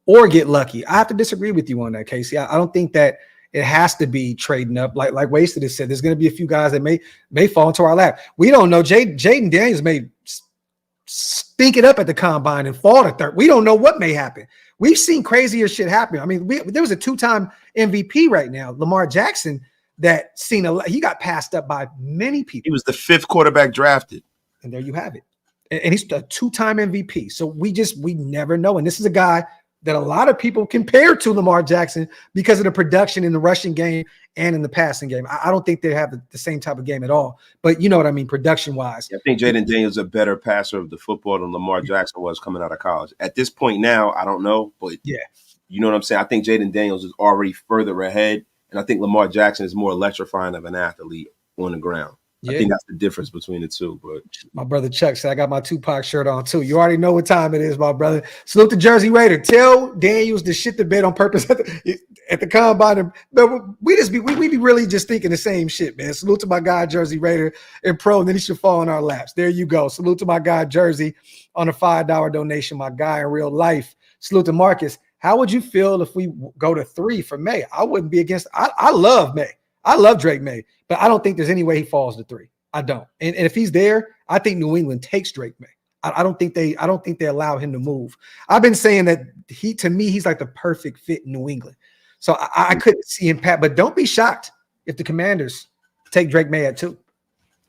or get lucky. I have to disagree with you on that, KC. I don't think that it has to be trading up. Like Wasted has said, there's going to be a few guys that may fall into our lap. We don't know. Jaden Daniels may stink it up at the combine and fall to third. We don't know what may happen. We've seen crazier shit happen. I mean, there was a 2-time MVP right now, Lamar Jackson, that he got passed up by many people. He was the 5th quarterback drafted. And there you have it. and he's a 2-time MVP. So we never know. And this is a guy that a lot of people compare to Lamar Jackson because of the production in the rushing game and in the passing game. I don't think they have the same type of game at all, but you know what I mean, production-wise. I think Jaden Daniels is a better passer of the football than Lamar Jackson was coming out of college. At this point now, I don't know, but yeah, you know what I'm saying? I think Jaden Daniels is already further ahead, and I think Lamar Jackson is more electrifying of an athlete on the ground. Yeah. I think that's the difference between the two. But my brother Chuck said I got my Tupac shirt on too. You already know what time it is, my brother. Salute the Jersey Raider. Tell Daniels to shit the bed on purpose at the combine. But we be really just thinking the same shit, man. Salute to my guy Jersey Raider and pro, and then he should fall in our laps. There you go. Salute to my guy Jersey on a $5 donation. My guy in real life. Salute to Marcus. How would you feel if we go to 3 for May? I wouldn't be against. I love May. I love Drake May, but I don't think there's any way he falls to 3. I don't. And if he's there, I think New England takes Drake May. I don't think they allow him to move. I've been saying that he's like the perfect fit in New England. So I couldn't see him but don't be shocked if the Commanders take Drake May at 2.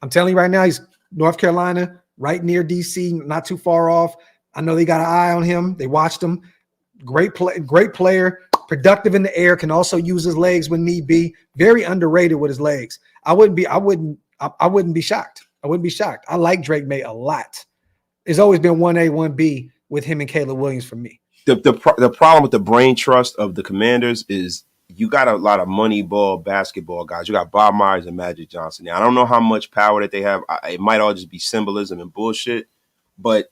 I'm telling you right now, he's North Carolina, right near DC, not too far off. I know they got an eye on him. They watched him. Great player. Productive in the air, can also use his legs when need be. Very underrated with his legs. I wouldn't be shocked. I wouldn't be shocked. I like Drake May a lot. There's always been 1A, 1B with him and Caleb Williams for me. The problem with the brain trust of the Commanders is you got a lot of money ball basketball guys. You got Bob Myers and Magic Johnson. Now, I don't know how much power that they have. It might all just be symbolism and bullshit, but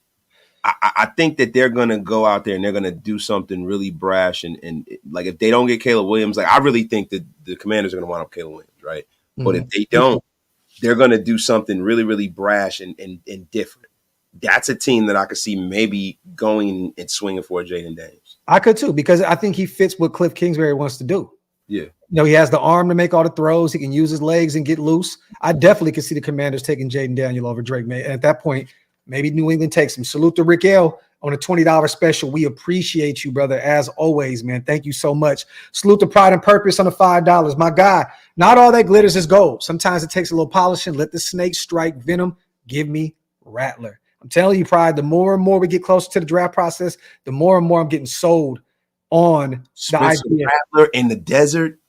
I think that they're going to go out there and they're going to do something really brash. And like, if they don't get Caleb Williams, like, I really think that the Commanders are going to wind up Caleb Williams, right? Mm-hmm. But if they don't, they're going to do something really, really brash and different. That's a team that I could see maybe going and swinging for Jaden Daniels. I could too, because I think he fits what Cliff Kingsbury wants to do. Yeah. You know, he has the arm to make all the throws. He can use his legs and get loose. I definitely could see the Commanders taking Jaden Daniels over Drake May. And at that point, maybe New England takes him. Salute to Rick L on a $20 special. We appreciate you, brother, as always, man. Thank you so much. Salute to Pride and Purpose on the $5. My guy, not all that glitters is gold. Sometimes it takes a little polishing. Let the snake strike venom. Give me Rattler. I'm telling you, Pride, the more and more we get closer to the draft process, the more and more I'm getting sold on the idea. Rattler in the desert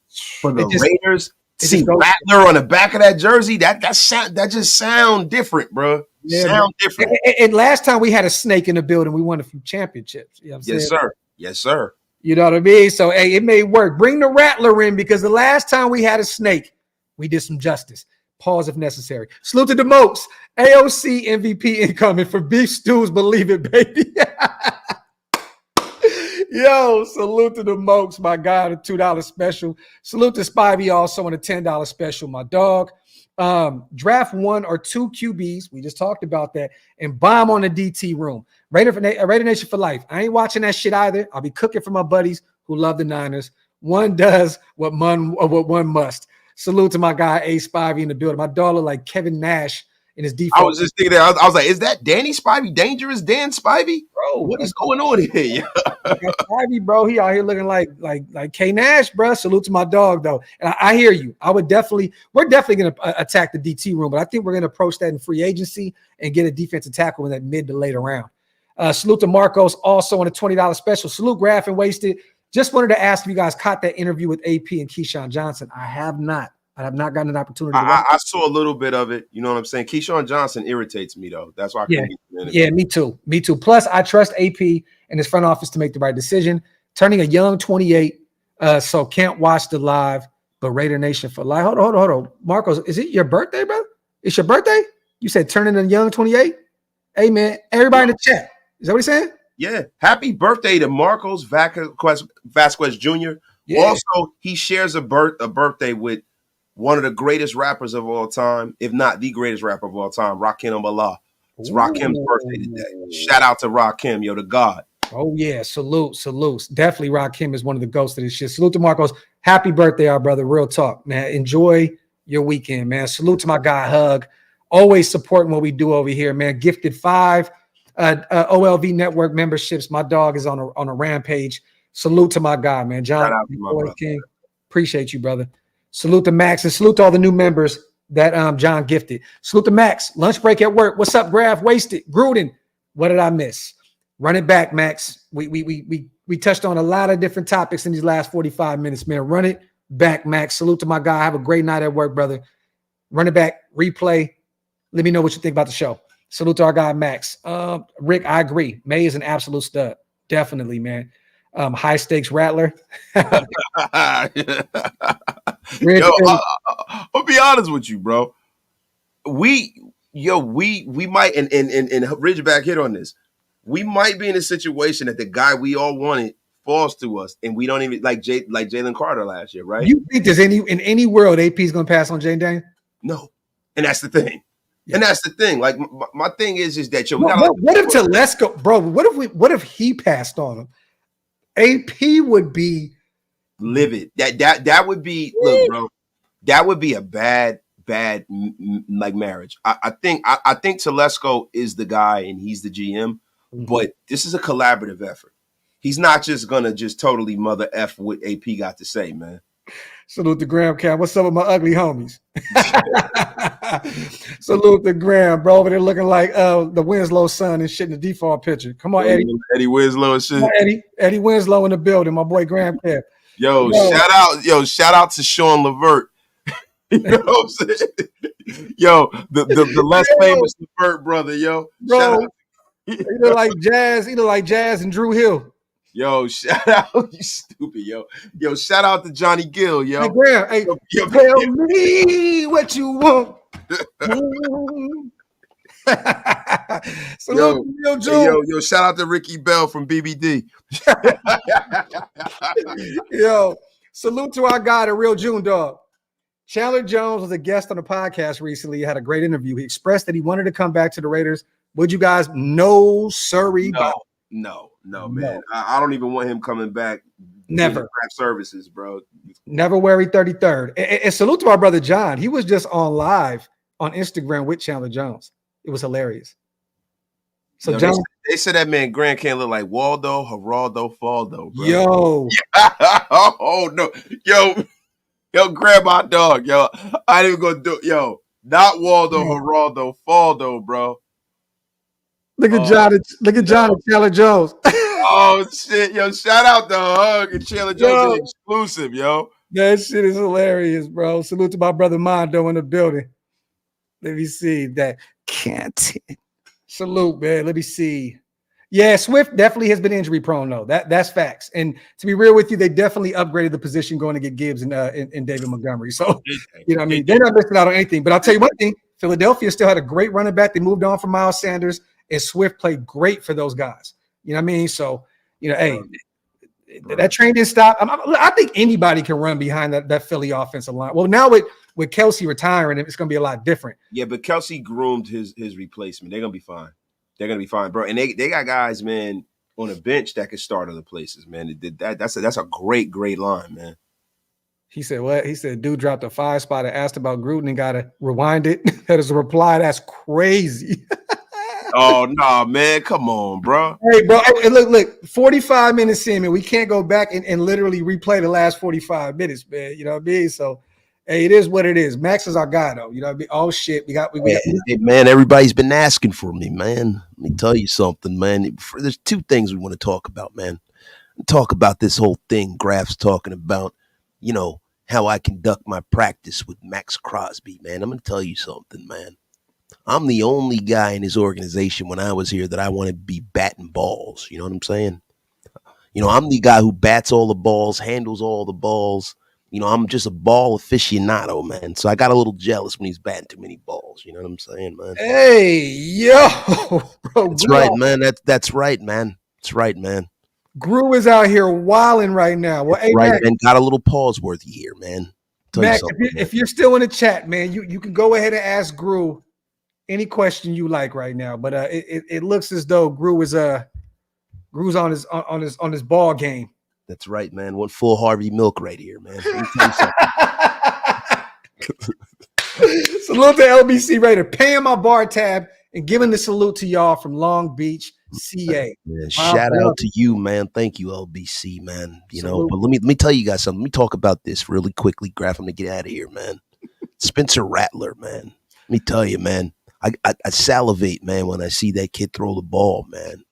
for the Raiders. See Rattler on the back of that jersey. That just sound different, bro. Yeah, sound different. And last time we had a snake in the building, we won a few championships. You know what I'm yes, saying? Sir. Yes, sir. You know what I mean? So, hey, it may work. Bring the Rattler in, because the last time we had a snake, we did some justice. Pause if necessary. Salute to the Mokes. AOC MVP incoming for beef stews. Believe it, baby. Yo, salute to the Mokes, my guy, the $2 special. Salute to Spivey also on a $10 special, my dog. Draft 1 or 2 QBs. We just talked about that. And bomb on the DT room. Raider Nation for life. I ain't watching that shit either. I'll be cooking for my buddies who love the Niners. One does what one must. Salute to my guy, A Spivey in the building. My dog look like Kevin Nash in his default. I was just thinking that. I was like, is that Danny Spivey? Dangerous Dan Spivey? Bro, what is going on here? Spivey, bro, he out here looking like K Nash, bro. Salute to my dog, though. And I hear you. We're definitely going to attack the DT room, but I think we're going to approach that in free agency and get a defensive tackle in that mid to later round. Salute to Marcos also on a $20 special. Salute Graphk and Wasted. Just wanted to ask if you guys caught that interview with AP and Kean Johnson. I have not. I have not gotten an opportunity. I saw a little bit of it. You know what I'm saying? Kean Johnson irritates me, though. That's why I couldn't get the Yeah, me too. Me too. Plus, I trust AP and his front office to make the right decision. Turning a young 28, so can't watch the live, but Raider Nation for life. Hold on. Marcos, is it your birthday, bro? It's your birthday? You said turning a young 28? Hey, man, everybody in the chat. Is that what he's saying? Yeah. Happy birthday to Marcos Vasquez Jr. Yeah. Also, he shares a birthday with one of the greatest rappers of all time, if not the greatest rapper of all time, Rakim Allah. It's Rakim's birthday today. Shout out to Rakim, the God. Oh, yeah. Salute. Definitely Rakim is one of the ghosts of this shit. Salute to Marcos. Happy birthday, our brother. Real talk, man. Enjoy your weekend, man. Salute to my guy, Hug. Always supporting what we do over here, man. Gifted 5 OLV network memberships. My dog is on a rampage. Salute to my guy, man. John King. Appreciate you, brother. Salute to Max and salute to all the new members. that John gifted. Salute to Max. Lunch break at work. What's up, Graphk? Wasted. Gruden. What did I miss? Run it back, Max. We touched on a lot of different topics in these last 45 minutes, man. Run it back, Max. Salute to my guy. Have a great night at work, brother. Run it back. Replay. Let me know what you think about the show. Salute to our guy, Max. Rick, I agree. May is an absolute stud. Definitely, man. High stakes Rattler. Yo, I'll be honest with you, bro. We might and Ridgeback hit on this. We might be in a situation that the guy we all wanted falls to us, and we don't even like Jalen Carter last year, right? You think there's in any world AP is gonna pass on Jane Daniels? No, and that's the thing. Yeah. And that's the thing. Like my thing is that what if Telesco, bro? What if he passed on him? AP would be livid. That would be look, bro. That would be a bad like marriage. I think Telesco is the guy and he's the GM, but this is a collaborative effort. He's not just gonna just totally mother F what AP got to say, man. Salute to Graham Cam. What's up with my ugly homies? Salute to Graham, bro. Over there looking like the Winslow son and shit in the default picture. Come on, Eddie. Eddie Winslow and shit. Eddie Winslow in the building. My boy Graham Cam. Yo, shout out to Sean Levert. You know what I'm saying? Yo, the less famous Levert brother, yo. Bro, either like Jazz and Drew Hill. Yo, shout out, you stupid, yo. Yo, shout out to Johnny Gill, yo. Hey, Graham, hey, tell me what you want. Salute yo, shout out to Ricky Bell from BBD. Yo, salute to our guy, the real June dog. Chandler Jones was a guest on the podcast recently. He had a great interview. He expressed that he wanted to come back to the Raiders. Would you guys? No, sorry. No, man. I don't even want him coming back. Never. Services, bro. Never worry, 33rd. And salute to our brother John. He was just on live on Instagram with Chandler Jones. It was hilarious. So John, they said that man Grant can't look like Waldo, Geraldo, Faldo, bro. Yo. Oh no. Yo, grab my dog, yo. I ain't even gonna do yo, not Waldo, Geraldo, Faldo, bro. Look at John. Look at John and Chandler Jones. Oh shit, yo! Shout out to Hug and Chandler Jones exclusive, yo. That shit is hilarious, bro. Salute to my brother Mondo in the building. Let me see that. Can't. Salute, man. Let me see. Yeah, Swift definitely has been injury prone, though. That's facts. And to be real with you, they definitely upgraded the position going to get Gibbs and David Montgomery. So, you know what I mean? They're not missing out on anything. But I'll tell you one thing. Philadelphia still had a great running back. They moved on from Miles Sanders, and Swift played great for those guys. You know what I mean? So, you know, hey, that train didn't stop. I think anybody can run behind that Philly offensive line. Well, now with Kelsey retiring, it's going to be a lot different. Yeah, but Kelsey groomed his replacement. They're going to be fine. They're going to be fine, bro. And they got guys, man, on a bench that could start other places, man. That's a great line, man. He said what? He said, dude dropped a 5 spot and asked about Gruden and got to rewind it. That is a reply. That's crazy. Oh, no, man. Come on, bro. Hey, bro. Hey, look, 45 minutes in, man. We can't go back and literally replay the last 45 minutes, man. You know what I mean? So, hey, it is what it is. Max is our guy, though. You know what I mean? Oh, shit. Hey, man, everybody's been asking for me, man. Let me tell you something, man. There's 2 things we want to talk about, man. Talk about this whole thing Graph's talking about, you know, how I conduct my practice with Max Crosby, man. I'm going to tell you something, man. I'm the only guy in his organization when I was here that I want to be batting balls. You know what I'm saying? You know, I'm the guy who bats all the balls, handles all the balls. You know, I'm just a ball aficionado, man. So I got a little jealous when he's batting too many balls. You know what I'm saying, man? Hey, yo. Bro, that's right, man. That's right, man. That's right, man. Gru is out here wilding right now. Well, hey, right, Max, man. Got a little pause worthy here, man. Max, if you're still in the chat, man, you can go ahead and ask Gru any question you like right now. But it looks as though Gru's on his ball game. That's right, man. One full Harvey Milk right here, man. Salute to LBC Raider. Paying my bar tab and giving the salute to y'all from Long Beach, CA. Man, shout out to you, man. Thank you, LBC, man. You know, but let me tell you guys something. Let me talk about this really quickly, Graphk. I'm gonna get out of here, man. Spencer Rattler, man. Let me tell you, man. I salivate, man, when I see that kid throw the ball, man.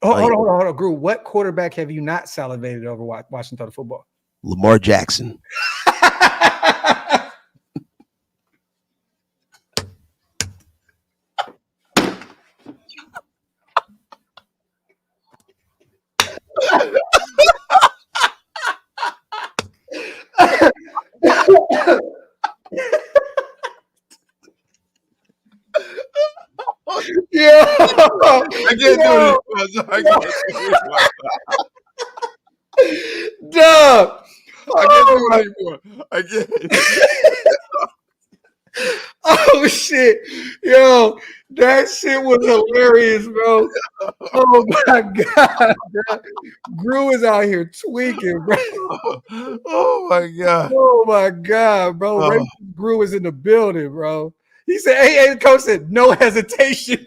Hold on, Gru. What quarterback have you not salivated over watching throw the football? Lamar Jackson. Yeah, I can't do this. I can't do this. Dog. I can't do it anymore. I can't. Oh shit, yo, that shit was hilarious, bro. Oh my god, bro. Gru is out here tweaking, bro. Oh my god. Oh my god, bro. Oh. Gru is in the building, bro. He said, "Hey, the coach said no hesitation."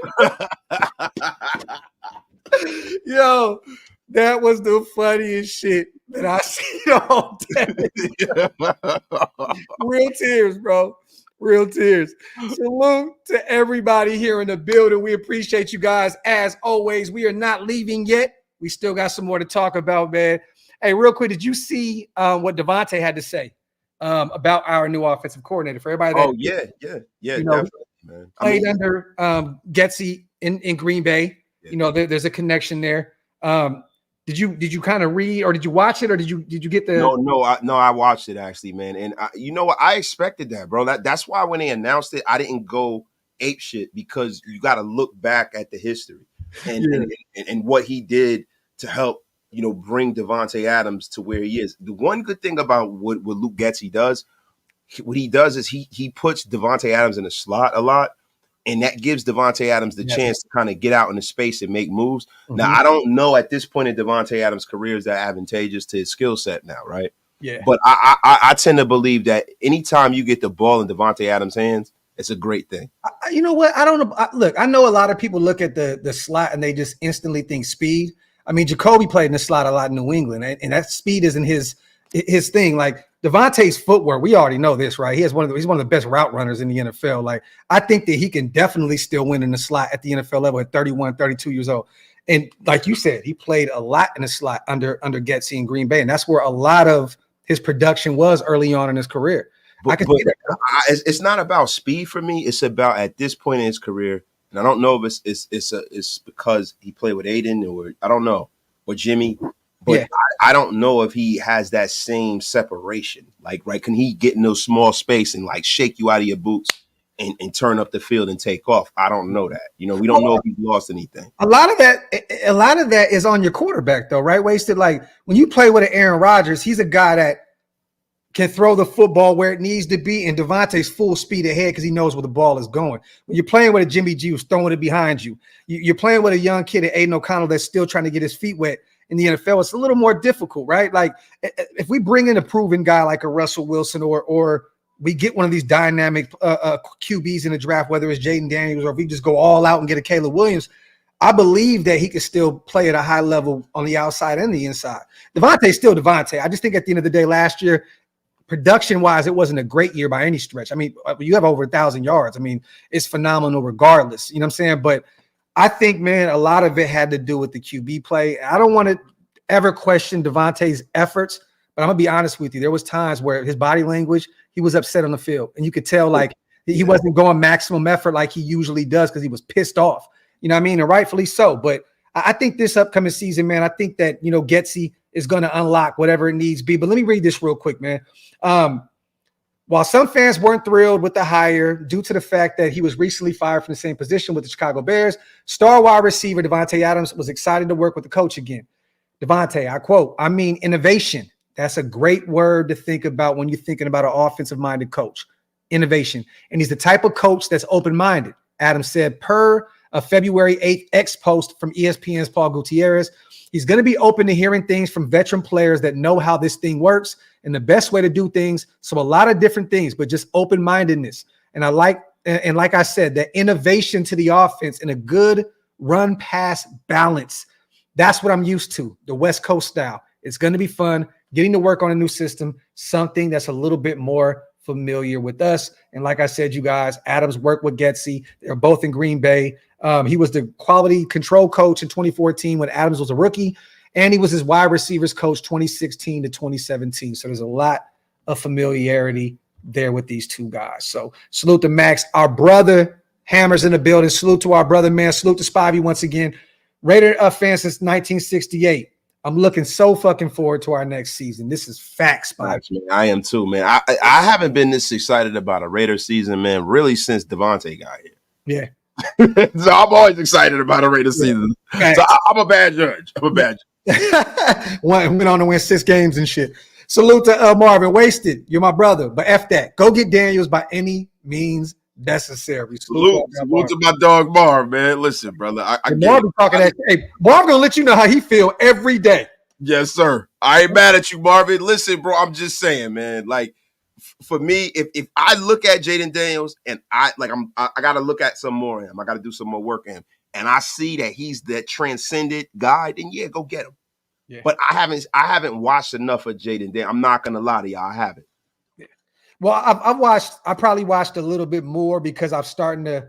Yo, that was the funniest shit that I seen all day. Real tears, bro. Real tears. Salute to everybody here in the building. We appreciate you guys. As always, we are not leaving yet. We still got some more to talk about, man. Hey, real quick, did you see what Devonte had to say about our new offensive coordinator? For everybody that definitely, man. Played under Getsy in Green Bay. Yeah. You know, there's a connection there. Did you kind of read, or did you watch it, or did you get the? No, I watched it actually, man. And you know what? I expected that, bro. That's why when they announced it, I didn't go ape shit, because you got to look back at the history and what he did to help, you know, bring Devonte Adams to where he is. The one good thing about what Luke Getsy does, what he does is he puts Devonte Adams in the slot a lot. And that gives Devonte Adams the chance to kind of get out into space and make moves. Mm-hmm. Now, I don't know at this point in Devonte Adams' career is that advantageous to his skill set now, right? Yeah. But I tend to believe that anytime you get the ball in Devonte Adams' hands, it's a great thing. You know what? I don't know. Look, I know a lot of people look at the slot and they just instantly think speed. I mean, Jacoby played in the slot a lot in New England, and that speed isn't his thing. Like, Devontae's footwork, we already know this, right? He's one of the best route runners in the NFL. Like, I think that he can definitely still win in the slot at the NFL level at 31, 32 years old. And like you said, he played a lot in the slot under Getsy in Green Bay, and that's where a lot of his production was early on in his career. I can see that. It's not about speed for me. It's about, at this point in his career, and I don't know if it's because he played with Aiden, or I don't know, or Jimmy. But I don't know if he has that same separation. Like, right, can he get in those small space and like shake you out of your boots and turn up the field and take off? I don't know that. You know, we don't know if he's lost anything. A lot of that is on your quarterback, though, right? Wasted. Like, when you play with an Aaron Rodgers, he's a guy that can throw the football where it needs to be, and Devontae's full speed ahead because he knows where the ball is going. When you're playing with a Jimmy G who's throwing it behind you, you're playing with a young kid at Aiden O'Connell that's still trying to get his feet wet. In the NFL, it's a little more difficult, right? Like, if we bring in a proven guy like a Russell Wilson, or we get one of these dynamic QBs in the draft, whether it's Jaden Daniels, or if we just go all out and get a Caleb Williams, I believe that he could still play at a high level on the outside and the inside. Devontae's still Devonte. I just think at the end of the day, last year, production-wise, it wasn't a great year by any stretch. I mean, you have over 1,000 yards. I mean, it's phenomenal regardless. You know what I'm saying? But I think, man, a lot of it had to do with the QB play. I don't want to ever question Devontae's efforts, but I'm going to be honest with you. There was times where his body language, he was upset on the field. And you could tell, like, he wasn't going maximum effort like he usually does because he was pissed off. You know what I mean? And rightfully so. But I think this upcoming season, man, I think that, you know, Getsy is going to unlock whatever it needs to be. But let me read this real quick, man. While some fans weren't thrilled with the hire due to the fact that he was recently fired from the same position with the Chicago Bears, star wide receiver Devonte Adams was excited to work with the coach again. Devonte, I quote, "I mean, innovation. That's a great word to think about when you're thinking about an offensive-minded coach. Innovation. And he's the type of coach that's open-minded," Adams said per a February 8th X post from ESPN's Paul Gutierrez. He's going to be open to hearing things from veteran players that know how this thing works and the best way to do things. So a lot of different things, but just open-mindedness. And like I said, the innovation to the offense and a good run-pass balance. That's what I'm used to, the West Coast style. It's going to be fun getting to work on a new system, something that's a little bit more familiar with us. And like I said, you guys, Adams worked with Getsy. They're both in Green Bay. He was the quality control coach in 2014 when Adams was a rookie, and he was his wide receivers coach 2016 to 2017. So there's a lot of familiarity there with these two guys. So salute to Max. Our brother Hammer's in the building. Salute to our brother, man. Salute to Spivey once again. Raider fan since 1968. I'm looking so fucking forward to our next season. This is facts, Spivey. I am too, man. I haven't been this excited about a Raider season, man, really since Devonte got here. Yeah. So I'm always excited about a Raider season. Right. So I'm a bad judge. Went on to win 6 games and shit. Salute to Marvin. Wasted. You're my brother, but F that. Go get Daniels by any means necessary. Salute to my dog Marv, man. Listen, brother. Marvin talking that. Hey, Marv gonna let you know how he feel every day. Yes, sir. I ain't mad at you, Marvin. Listen, bro. I'm just saying, man. Like, for me, if I look at Jaden Daniels and I gotta look at some more of him. I gotta do some more work on him, and I see that he's that transcended guy. Then yeah, go get him. Yeah. But I haven't watched enough of Jaden Daniels. I'm not gonna lie to y'all. I haven't. Well, I probably watched a little bit more because I'm starting to,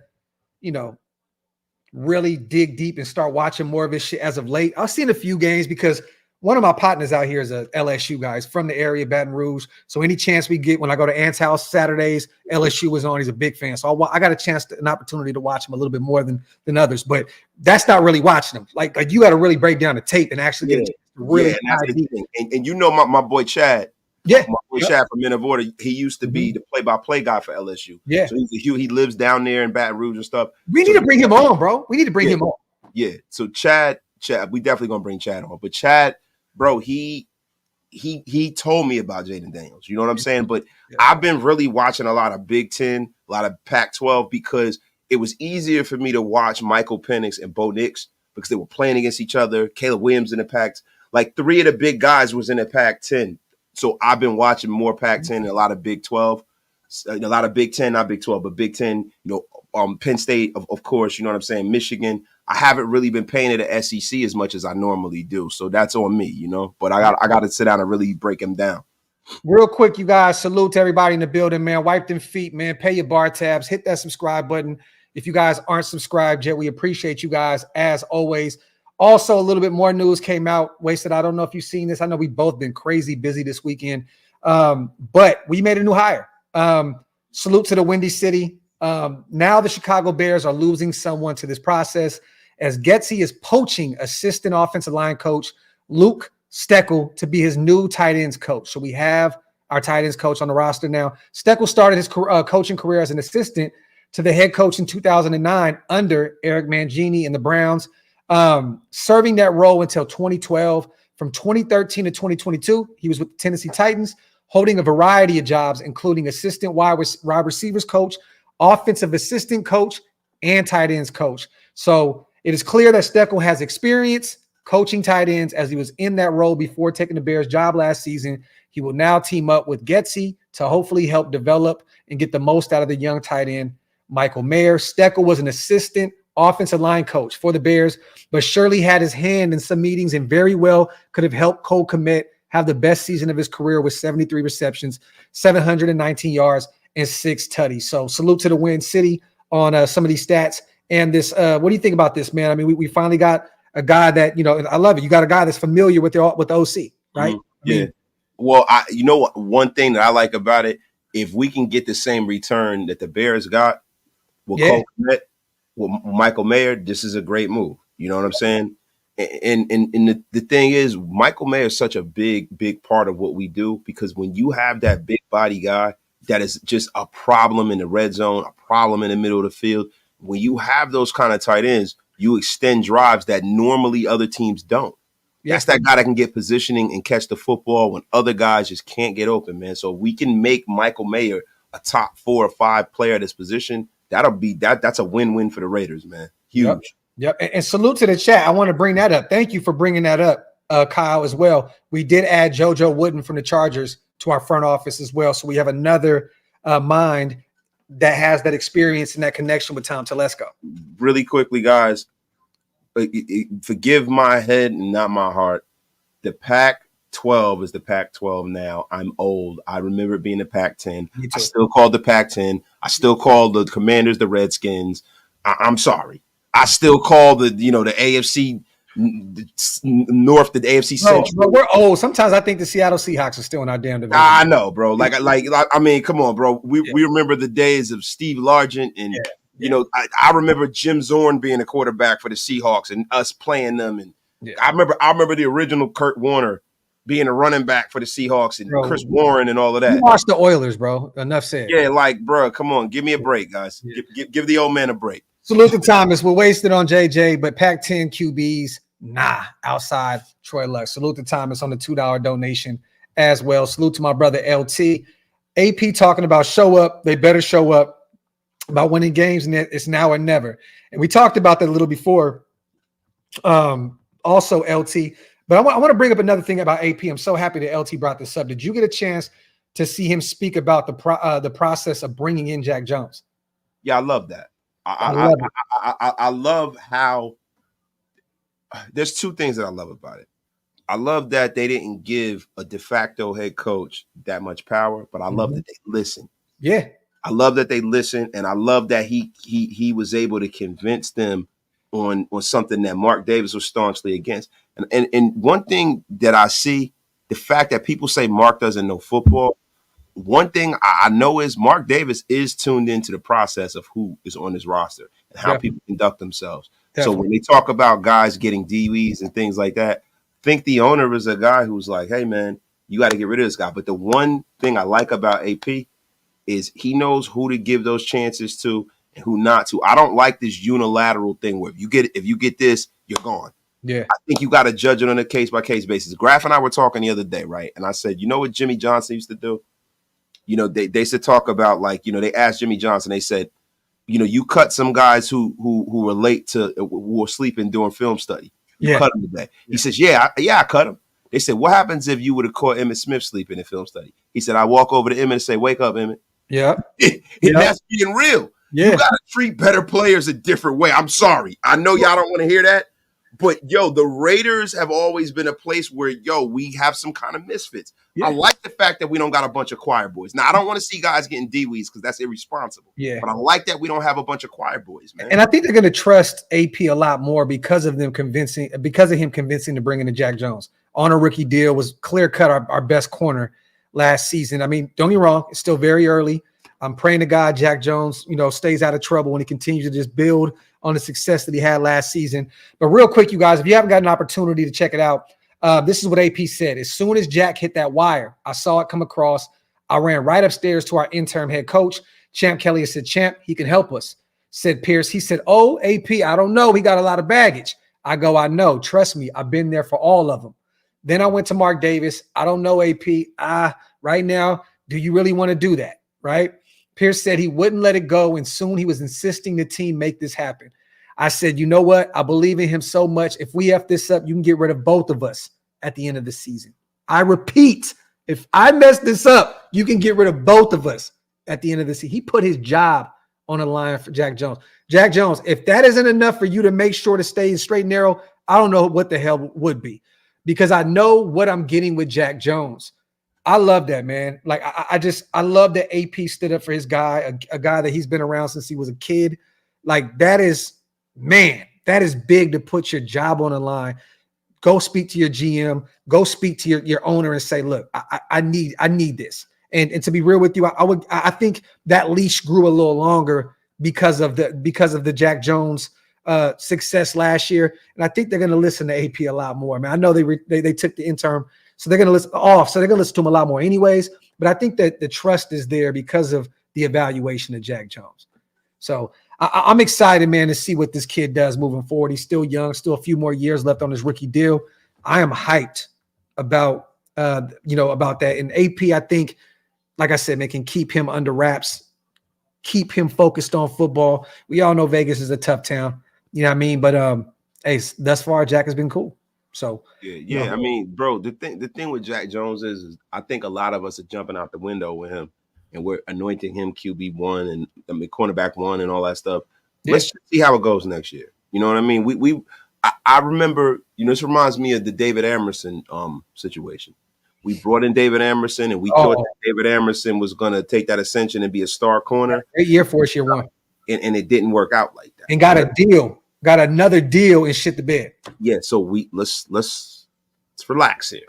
really dig deep and start watching more of his shit as of late. I've seen a few games because one of my partners out here is a LSU guy. He's from the area, Baton Rouge. So any chance we get when I go to Ant's house Saturdays, LSU was on. He's a big fan. So I got an opportunity to watch him a little bit more than others. But that's not really watching him. Like you got to really break down the tape and actually get really. And you know my boy Chad. Yeah, my boy Chad from Men of Order. He used to be the play-by-play guy for LSU. Yeah, so he lives down there in Baton Rouge and stuff. We need to bring him on, bro. We need to bring him on. Yeah. So Chad, we definitely gonna bring Chad on. But Chad, bro, he told me about Jaden Daniels. You know what I'm saying? But I've been really watching a lot of Big Ten, a lot of Pac-12 because it was easier for me to watch Michael Penix and Bo Nix because they were playing against each other. Caleb Williams in the Pac. Like 3 of the big guys was in the Pac-10. So I've been watching more Pac-10 and a lot of Big 12, a lot of Big 10, not Big 12, but Big 10, Penn State, of course, you know what I'm saying, Michigan. I haven't really been paying to the SEC as much as I normally do. So that's on me, but I got to sit down and really break them down. Real quick, you guys, salute to everybody in the building, man. Wipe them feet, man. Pay your bar tabs. Hit that subscribe button. If you guys aren't subscribed yet, we appreciate you guys as always. Also, a little bit more news came out. Wasted. I don't know if you've seen this. I know we've both been crazy busy this weekend, but we made a new hire. Salute to the Windy City. Now the Chicago Bears are losing someone to this process as Getsy is poaching assistant offensive line coach Luke Steckel to be his new tight ends coach. So we have our tight ends coach on the roster now. Steckel started his coaching career as an assistant to the head coach in 2009 under Eric Mangini and the Browns. Serving that role until 2012. From 2013 to 2022, he was with the Tennessee Titans, holding a variety of jobs, including assistant wide receivers coach, offensive assistant coach, and tight ends coach. So it is clear that Steckel has experience coaching tight ends as he was in that role before taking the Bears job last season. He will now team up with Getsy to hopefully help develop and get the most out of the young tight end, Michael Mayer. Steckel was an assistant offensive line coach for the Bears, but surely had his hand in some meetings and very well could have helped Cole Kmet have the best season of his career with 73 receptions, 719 yards, and 6 tutties. So salute to the Wind City on some of these stats. And this, what do you think about this, man? I mean, we finally got a guy that, I love it. You got a guy that's familiar with the OC, right? Yeah. Well, one thing that I like about it, if we can get the same return that the Bears got with Cole Kmet, with Michael Mayer, this is a great move. You know what I'm saying? And the thing is, Michael Mayer is such a big part of what we do because when you have that big body guy that is just a problem in the red zone, a problem in the middle of the field, when you have those kind of tight ends, you extend drives that normally other teams don't. Yeah. That's that guy that can get positioning and catch the football when other guys just can't get open, man. So if we can make Michael Mayer a top 4 or 5 player at this position, that's a win-win for the Raiders, man. Huge. Yep. And salute to the chat. I want to bring that up. Thank you for bringing that up, Kyle, as well. We did add JoJo Wooden from the Chargers to our front office as well. So we have another mind that has that experience and that connection with Tom Telesco. Really quickly, guys, forgive my head and not my heart. The Pac Pac-12 is the Pac-12 now. I'm old. I remember it being the Pac-10. Me I too. still call the Pac-10. I still call the Commanders the Redskins. I'm sorry. I still call the AFC North, the AFC Central. But we're old. Sometimes I think the Seattle Seahawks are still in our damn division. I know, bro. Like, I mean, come on, bro. We remember the days of Steve Largent and I remember Jim Zorn being a quarterback for the Seahawks and us playing them. And I remember the original Kurt Warner being a running back for the Seahawks and Chris Warren and all of that. You watch the Oilers, bro. Enough said. Yeah, like, bro, come on, give me a break, guys. Yeah. Give the old man a break. Salute to Thomas. We're wasted on JJ, but Pac-10 QBs, outside Troy Luck. Salute to Thomas on the $2 donation as well. Salute to my brother LT. AP talking about show up. They better show up. About winning games, and it's now or never. And we talked about that a little before. Also, LT. But I want to bring up another thing about AP. I'm so happy that LT brought this up. Did you get a chance to see him speak about the process of bringing in Jack Jones? Yeah, I love that. I love how there's two things that I love about it. I love that they didn't give a de facto head coach that much power, but I love that they listen. Yeah. I love that they listen, and I love that he was able to convince them on something that Mark Davis was staunchly against. And one thing that I see, the fact that people say Mark doesn't know football, one thing I know is Mark Davis is tuned into the process of who is on his roster and how people conduct themselves. Definitely. So when they talk about guys getting DWs and things like that, I think the owner is a guy who's like, hey, man, you got to get rid of this guy. But the one thing I like about AP is he knows who to give those chances to and who not to. I don't like this unilateral thing where if you get this, you're gone. Yeah. I think you got to judge it on a case-by-case basis. Graphk and I were talking the other day, right? And I said, you know what Jimmy Johnson used to do? They used to talk about, like, they asked Jimmy Johnson, they said, you cut some guys who were late who were sleeping during film study. You cut them today. He says, I cut him. They said, what happens if you would have caught Emmitt Smith sleeping in film study? He said, I walk over to Emmitt and say, wake up, Emmitt. Yeah. That's being real. Yeah. You got to treat better players a different way. I'm sorry. I know y'all don't want to hear that. But, the Raiders have always been a place where, we have some kind of misfits. Yeah. I like the fact that we don't got a bunch of choir boys. Now, I don't want to see guys getting DWs because that's irresponsible. Yeah. But I like that we don't have a bunch of choir boys, man. And I think they're going to trust AP a lot more because of him convincing to bring in Jack Jones. On a rookie deal, was clear-cut our best corner last season. I mean, don't get me wrong, it's still very early. I'm praying to God Jack Jones, stays out of trouble when he continues to just build on the success that he had last season. But real quick, you guys, if you haven't got an opportunity to check it out, this is what AP said. As soon as Jack hit that wire, I saw it come across. I ran right upstairs to our interim head coach, Champ Kelly. I said, Champ, he can help us. Said Pierce. He said, oh, AP, I don't know. He got a lot of baggage. I go, I know. Trust me. I've been there for all of them. Then I went to Mark Davis. I don't know, AP. Right now, do you really want to do that? Right? Pierce said he wouldn't let it go, and soon he was insisting the team make this happen. I said, you know what? I believe in him so much. If we F this up, you can get rid of both of us at the end of the season. I repeat, if I mess this up, you can get rid of both of us at the end of the season. He put his job on the line for Jack Jones. Jack Jones, if that isn't enough for you to make sure to stay straight and narrow, I don't know what the hell would be, because I know what I'm getting with Jack Jones. I love that, man. Like, I love that AP stood up for his guy, a guy that he's been around since he was a kid. Like, that is big to put your job on the line. Go speak to your GM, go speak to your owner and say, look, I need this. And to be real with you, I think that leash grew a little longer because of the Jack Jones success last year. And I think they're going to listen to AP a lot more. Man, I know they took the interim, so they're going to listen to him a lot more anyways. But I think that the trust is there because of the evaluation of Jack Jones. So I'm excited, man, to see what this kid does moving forward. He's still young, still a few more years left on his rookie deal. I am hyped about that. And AP, I think, like I said, man, can keep him under wraps, keep him focused on football. We all know Vegas is a tough town. You know what I mean? But hey, thus far, Jack has been cool. So yeah. I mean, bro, the thing with Jack Jones is I think a lot of us are jumping out the window with him, and we're anointing him QB1 and cornerback 1 and all that stuff. Yeah. Let's see how it goes next year. You know what I mean? I remember, this reminds me of the David Amerson situation. We brought in David Amerson, and we thought that David Amerson was going to take that ascension and be a star corner. Great year for us, year one. And it didn't work out like that. And got a deal, got another deal and shit the bed. Yeah, so let's relax here.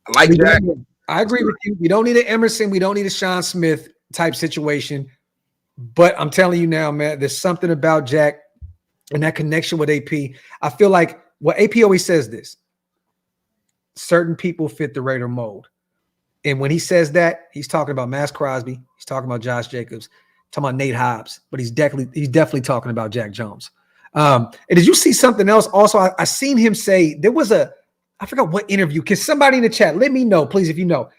I like that. I agree with you. We don't need an Emerson. We don't need a Sean Smith type situation. But I'm telling you now, man, there's something about Jack and that connection with AP. I feel like AP always says this. Certain people fit the Raider mold. And when he says that, he's talking about Max Crosby. He's talking about Josh Jacobs. Talking about Nate Hobbs. But he's definitely talking about Jack Jones. And did you see something else? Also, I seen him say there was I forgot what interview. Can somebody in the chat let me know, please, if you know?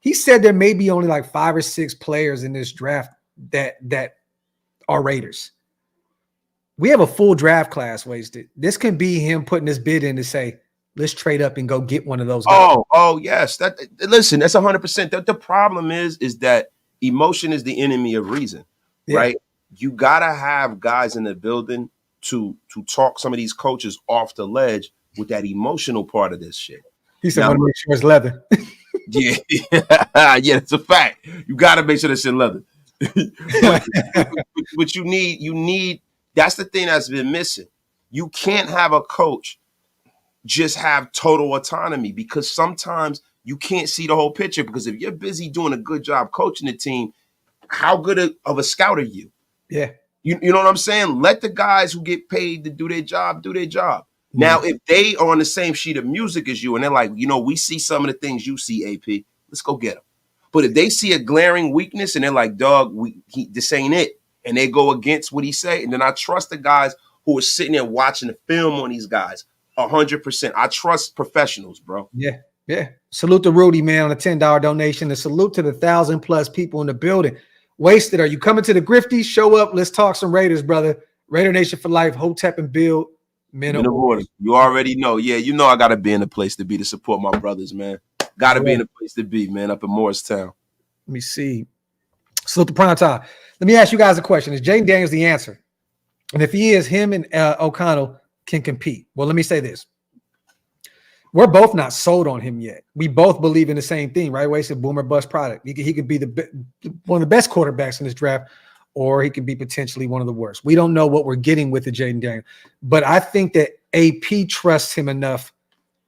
He said there may be only like 5 or 6 players in this draft that are Raiders. We have a full draft class wasted. This can be him putting this bid in to say, let's trade up and go get one of those guys. Oh, yes. Listen, that's 100%. The problem is that emotion is the enemy of reason, right? You gotta have guys in the building to talk some of these coaches off the ledge with that emotional part of this shit. He said, "Want to make sure it's leather." Yeah, it's a fact. You got to make sure that shit leather. but you need. That's the thing that's been missing. You can't have a coach just have total autonomy because sometimes you can't see the whole picture. Because if you're busy doing a good job coaching the team, how good of a scout are you? Yeah, you know what I'm saying. Let the guys who get paid to do their job do their job. Now, if they are on the same sheet of music as you and they're like, we see some of the things you see, AP, let's go get them. But if they see a glaring weakness and they're like, dog, this ain't it, and they go against what he say, and then I trust the guys who are sitting there watching the film on these guys 100%. I trust professionals, bro. Yeah. Salute to Rudy, man, on a $10 donation, and salute to the 1,000+ people in the building. Wasted, are you coming to the Grifty? Show up. Let's talk some Raiders, brother. Raider Nation for life. Hotep and Bill. Men of War. You already know. Yeah, I got to be in the place to be to support my brothers, man. Got to be in the place to be, man, up in Morristown. Let me see. Salute to prime time. Let me ask you guys a question. Is Jaden Daniels the answer? And if he is, him and O'Connell can compete. Well, let me say this. We're both not sold on him yet. We both believe in the same thing, right? Wasted boomer bust product. He could be one of the best quarterbacks in this draft, or he could be potentially one of the worst. We don't know what we're getting with the Jaden Daniels. But I think that AP trusts him enough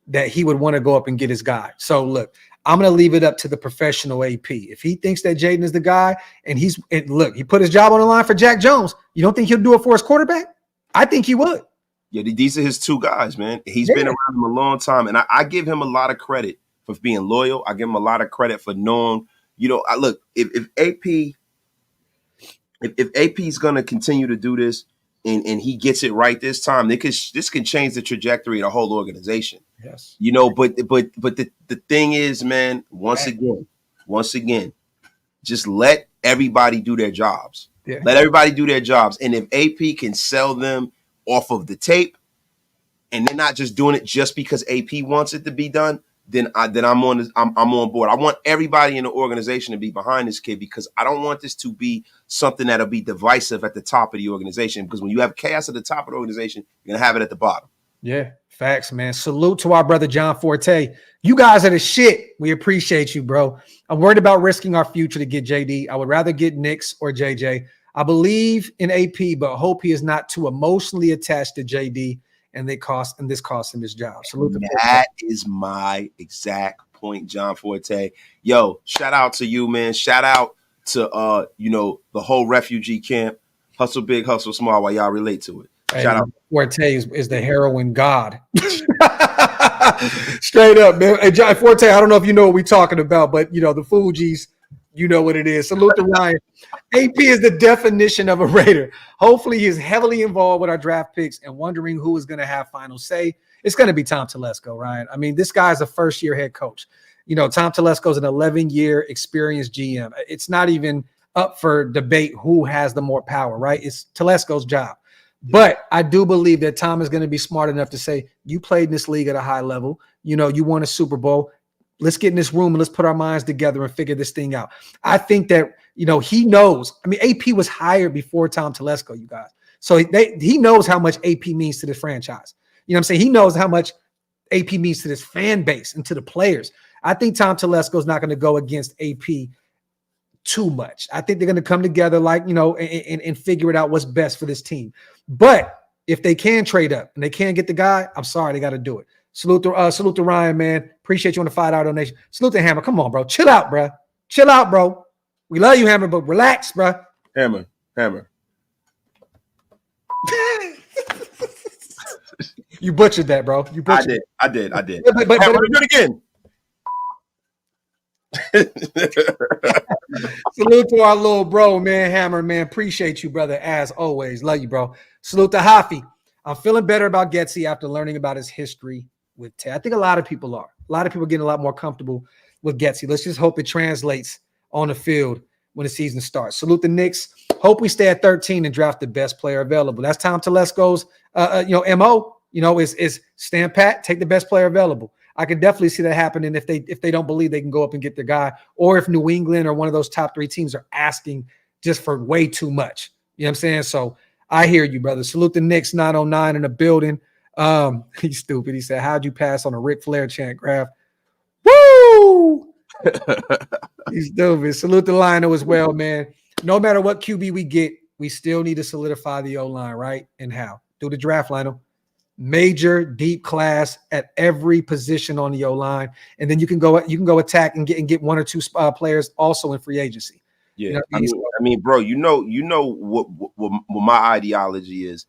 that he would want to go up and get his guy. So, look, I'm going to leave it up to the professional AP. If he thinks that Jaden is the guy, and look, he put his job on the line for Jack Jones, you don't think he'll do it for his quarterback? I think he would. Yeah, these are his 2 guys, man. He's been around them a long time, and I give him a lot of credit for being loyal. I give him a lot of credit for knowing, look, if AP is going to continue to do this and he gets it right this time, this can change the trajectory of the whole organization. Yes. But the thing is, man, once again, just let everybody do their jobs. Yeah. Let everybody do their jobs. And if AP can sell them off of the tape and they're not just doing it just because AP wants it to be done, then I'm on board. I want everybody in the organization to be behind this kid because I don't want this to be something that'll be divisive at the top of the organization. Because when you have chaos at the top of the organization, you're gonna have it at the bottom. Yeah, facts, man. Salute to our brother John Forte. You guys are the shit. We appreciate you, bro. I'm worried about risking our future to get JD. I would rather get Knicks or JJ. I believe in AP, but hope he is not too emotionally attached to JD. And this cost him his job. Salute to that is my exact point, John Forte. Yo, shout out to you, man. Shout out to the whole refugee camp. Hustle big, hustle small while y'all relate to it. Shout out. Forte is the heroin god. Straight up, man. Hey, John Forte, I don't know if you know what we're talking about, but the Fugees, you know what it is. Salute to Ryan. AP is the definition of a Raider. Hopefully he is heavily involved with our draft picks and wondering who is going to have final say. It's going to be Tom Telesco, Ryan. I mean, this guy's a first-year head coach. Tom Telesco is an 11-year experienced GM. It's not even up for debate who has the more power, right? It's Telesco's job. But I do believe that Tom is going to be smart enough to say, you played in this league at a high level. You won a Super Bowl. Let's get in this room and let's put our minds together and figure this thing out. I think that, he knows. I mean, AP was hired before Tom Telesco, you guys. So he knows how much AP means to the franchise. You know what I'm saying? He knows how much AP means to this fan base and to the players. I think Tom Telesco's not going to go against AP too much. I think they're going to come together and figure it out what's best for this team. But if they can trade up and they can't get the guy, I'm sorry, they got to do it. Salute to Ryan, man. Appreciate you on the $5 donation. Salute to Hammer. Come on, bro. Chill out, bro. Chill out, bro. We love you, Hammer, but relax, bro. Hammer. You butchered that, bro. You butchered I did. But Hammer, do it again. Salute to our little bro, man. Hammer, man. Appreciate you, brother, as always. Love you, bro. Salute to Hafi. I'm feeling better about Getsy after learning about his history with Ted. I think a lot of people are. A lot of people are getting a lot more comfortable with Getsy. Let's just hope it translates on the field when the season starts. Salute the Knicks. Hope we stay at 13 and draft the best player available. That's Tom Telesco's MO, is stand pat, take the best player available. I could definitely see that happening if they don't believe they can go up and get their guy, or if New England or one of those top 3 teams are asking just for way too much. You know what I'm saying? So I hear you, brother. Salute the Knicks 909 in the building. He's stupid. He said, how'd you pass on a Ric Flair chant, Graphk? Woo! He's stupid. Salute the Lionel as well, man. No matter what QB we get, we still need to solidify the O-line, right? And how? Through the draft, Lionel. Major deep class at every position on the O-line, and then you can go attack and get 1 or 2 players also in free agency. Yeah, you know what I mean, bro, you know what my ideology is.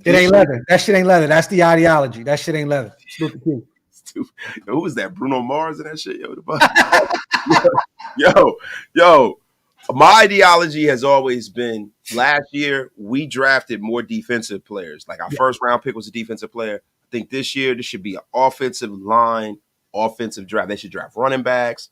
It ain't leather. That shit ain't leather. That's the ideology. That shit ain't leather. Stupid. Who was that? Bruno Mars and that shit? Yo. My ideology has always been, last year we drafted more defensive players. Like our first round pick was a defensive player. I think this year this should be an offensive draft. They should draft running backs,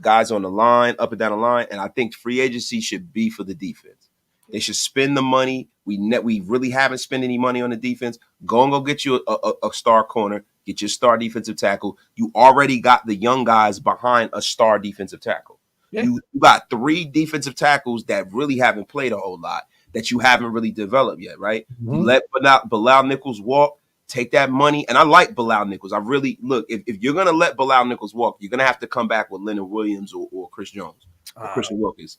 guys on the line, up and down the line. And I think free agency should be for the defense. They should spend the money. We really haven't spent any money on the defense. Go get you a star corner. Get your star defensive tackle. You already got the young guys behind a star defensive tackle. Yeah. You got 3 defensive tackles that really haven't played a whole lot, that you haven't really developed yet, right? You let Bilal Nichols walk, take that money. And I like Bilal Nichols. I really look, if you're going to let Bilal Nichols walk, you're going to have to come back with Leonard Williams or Chris Jones or Christian Wilkins.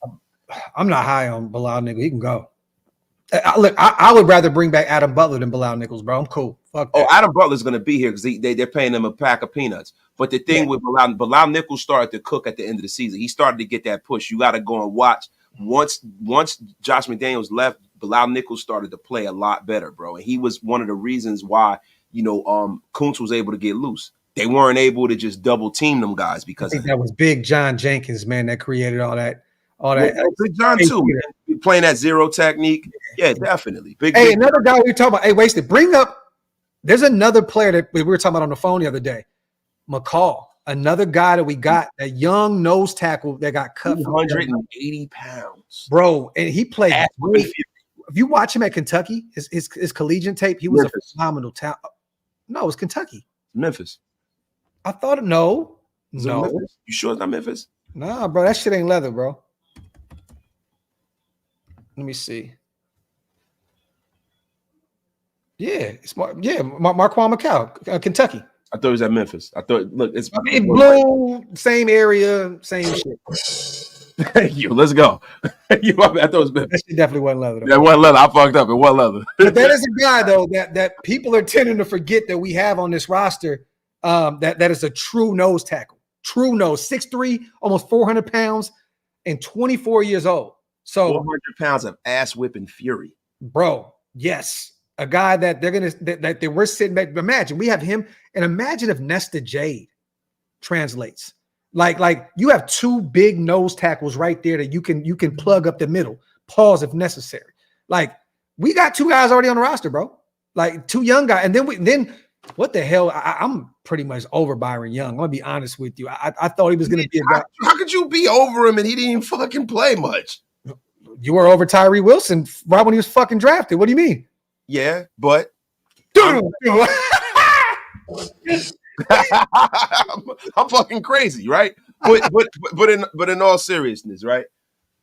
I'm not high on Bilal Nichols. He can go. I would rather bring back Adam Butler than Bilal Nichols, bro. I'm cool. Fuck that. Oh, Adam Butler's going to be here because they're paying him a pack of peanuts. But the thing with Bilal Nichols started to cook at the end of the season. He started to get that push. You got to go and watch. Once Josh McDaniels left, Bilal Nichols started to play a lot better, bro. And he was one of the reasons why, Kuntz was able to get loose. They weren't able to just double team them guys because I think that was Big John Jenkins, man, that created all that. Big John too, man. Playing that zero technique. Yeah, definitely. Another guy we talking about. Hey, Wasted, bring up. There's another player that we were talking about on the phone the other day. McCall, another guy that we got, a young nose tackle that got cut. 180 pounds, bro, and he played great. If you watch him at Kentucky, his collegiate tape, he was Memphis. A phenomenal talent. No, it was Kentucky. Memphis. I thought no. You sure it's not Memphis? Nah, bro, that shit ain't leather, bro. Let me see. Yeah, it's Marquand McCall, Kentucky. I thought it was at Memphis. I thought, look, it's blue, same area, same shit. Thank you. Let's go. I thought it was Memphis. That shit definitely wasn't leather. That wasn't leather. I fucked up. It wasn't leather. But that is a guy though that people are tending to forget that we have on this roster. That is a true nose tackle. True nose, 6'3", almost 400 pounds, and 24 years old. So 400 pounds of ass whipping fury, bro. Yes, a guy that that we're sitting back. Imagine we have him, and imagine if Nesta Jade translates. Like you have 2 big nose tackles right there that you can plug up the middle. Pause if necessary. Like we got 2 guys already on the roster, bro. Like 2 young guys, and then what the hell? I'm pretty much over Byron Young. I'm gonna be honest with you. I thought he was gonna be a guy. How could you be over him and he didn't even fucking play much? You were over Tyree Wilson right when he was fucking drafted. What do you mean? Yeah, but I'm fucking crazy, right? But in all seriousness, right?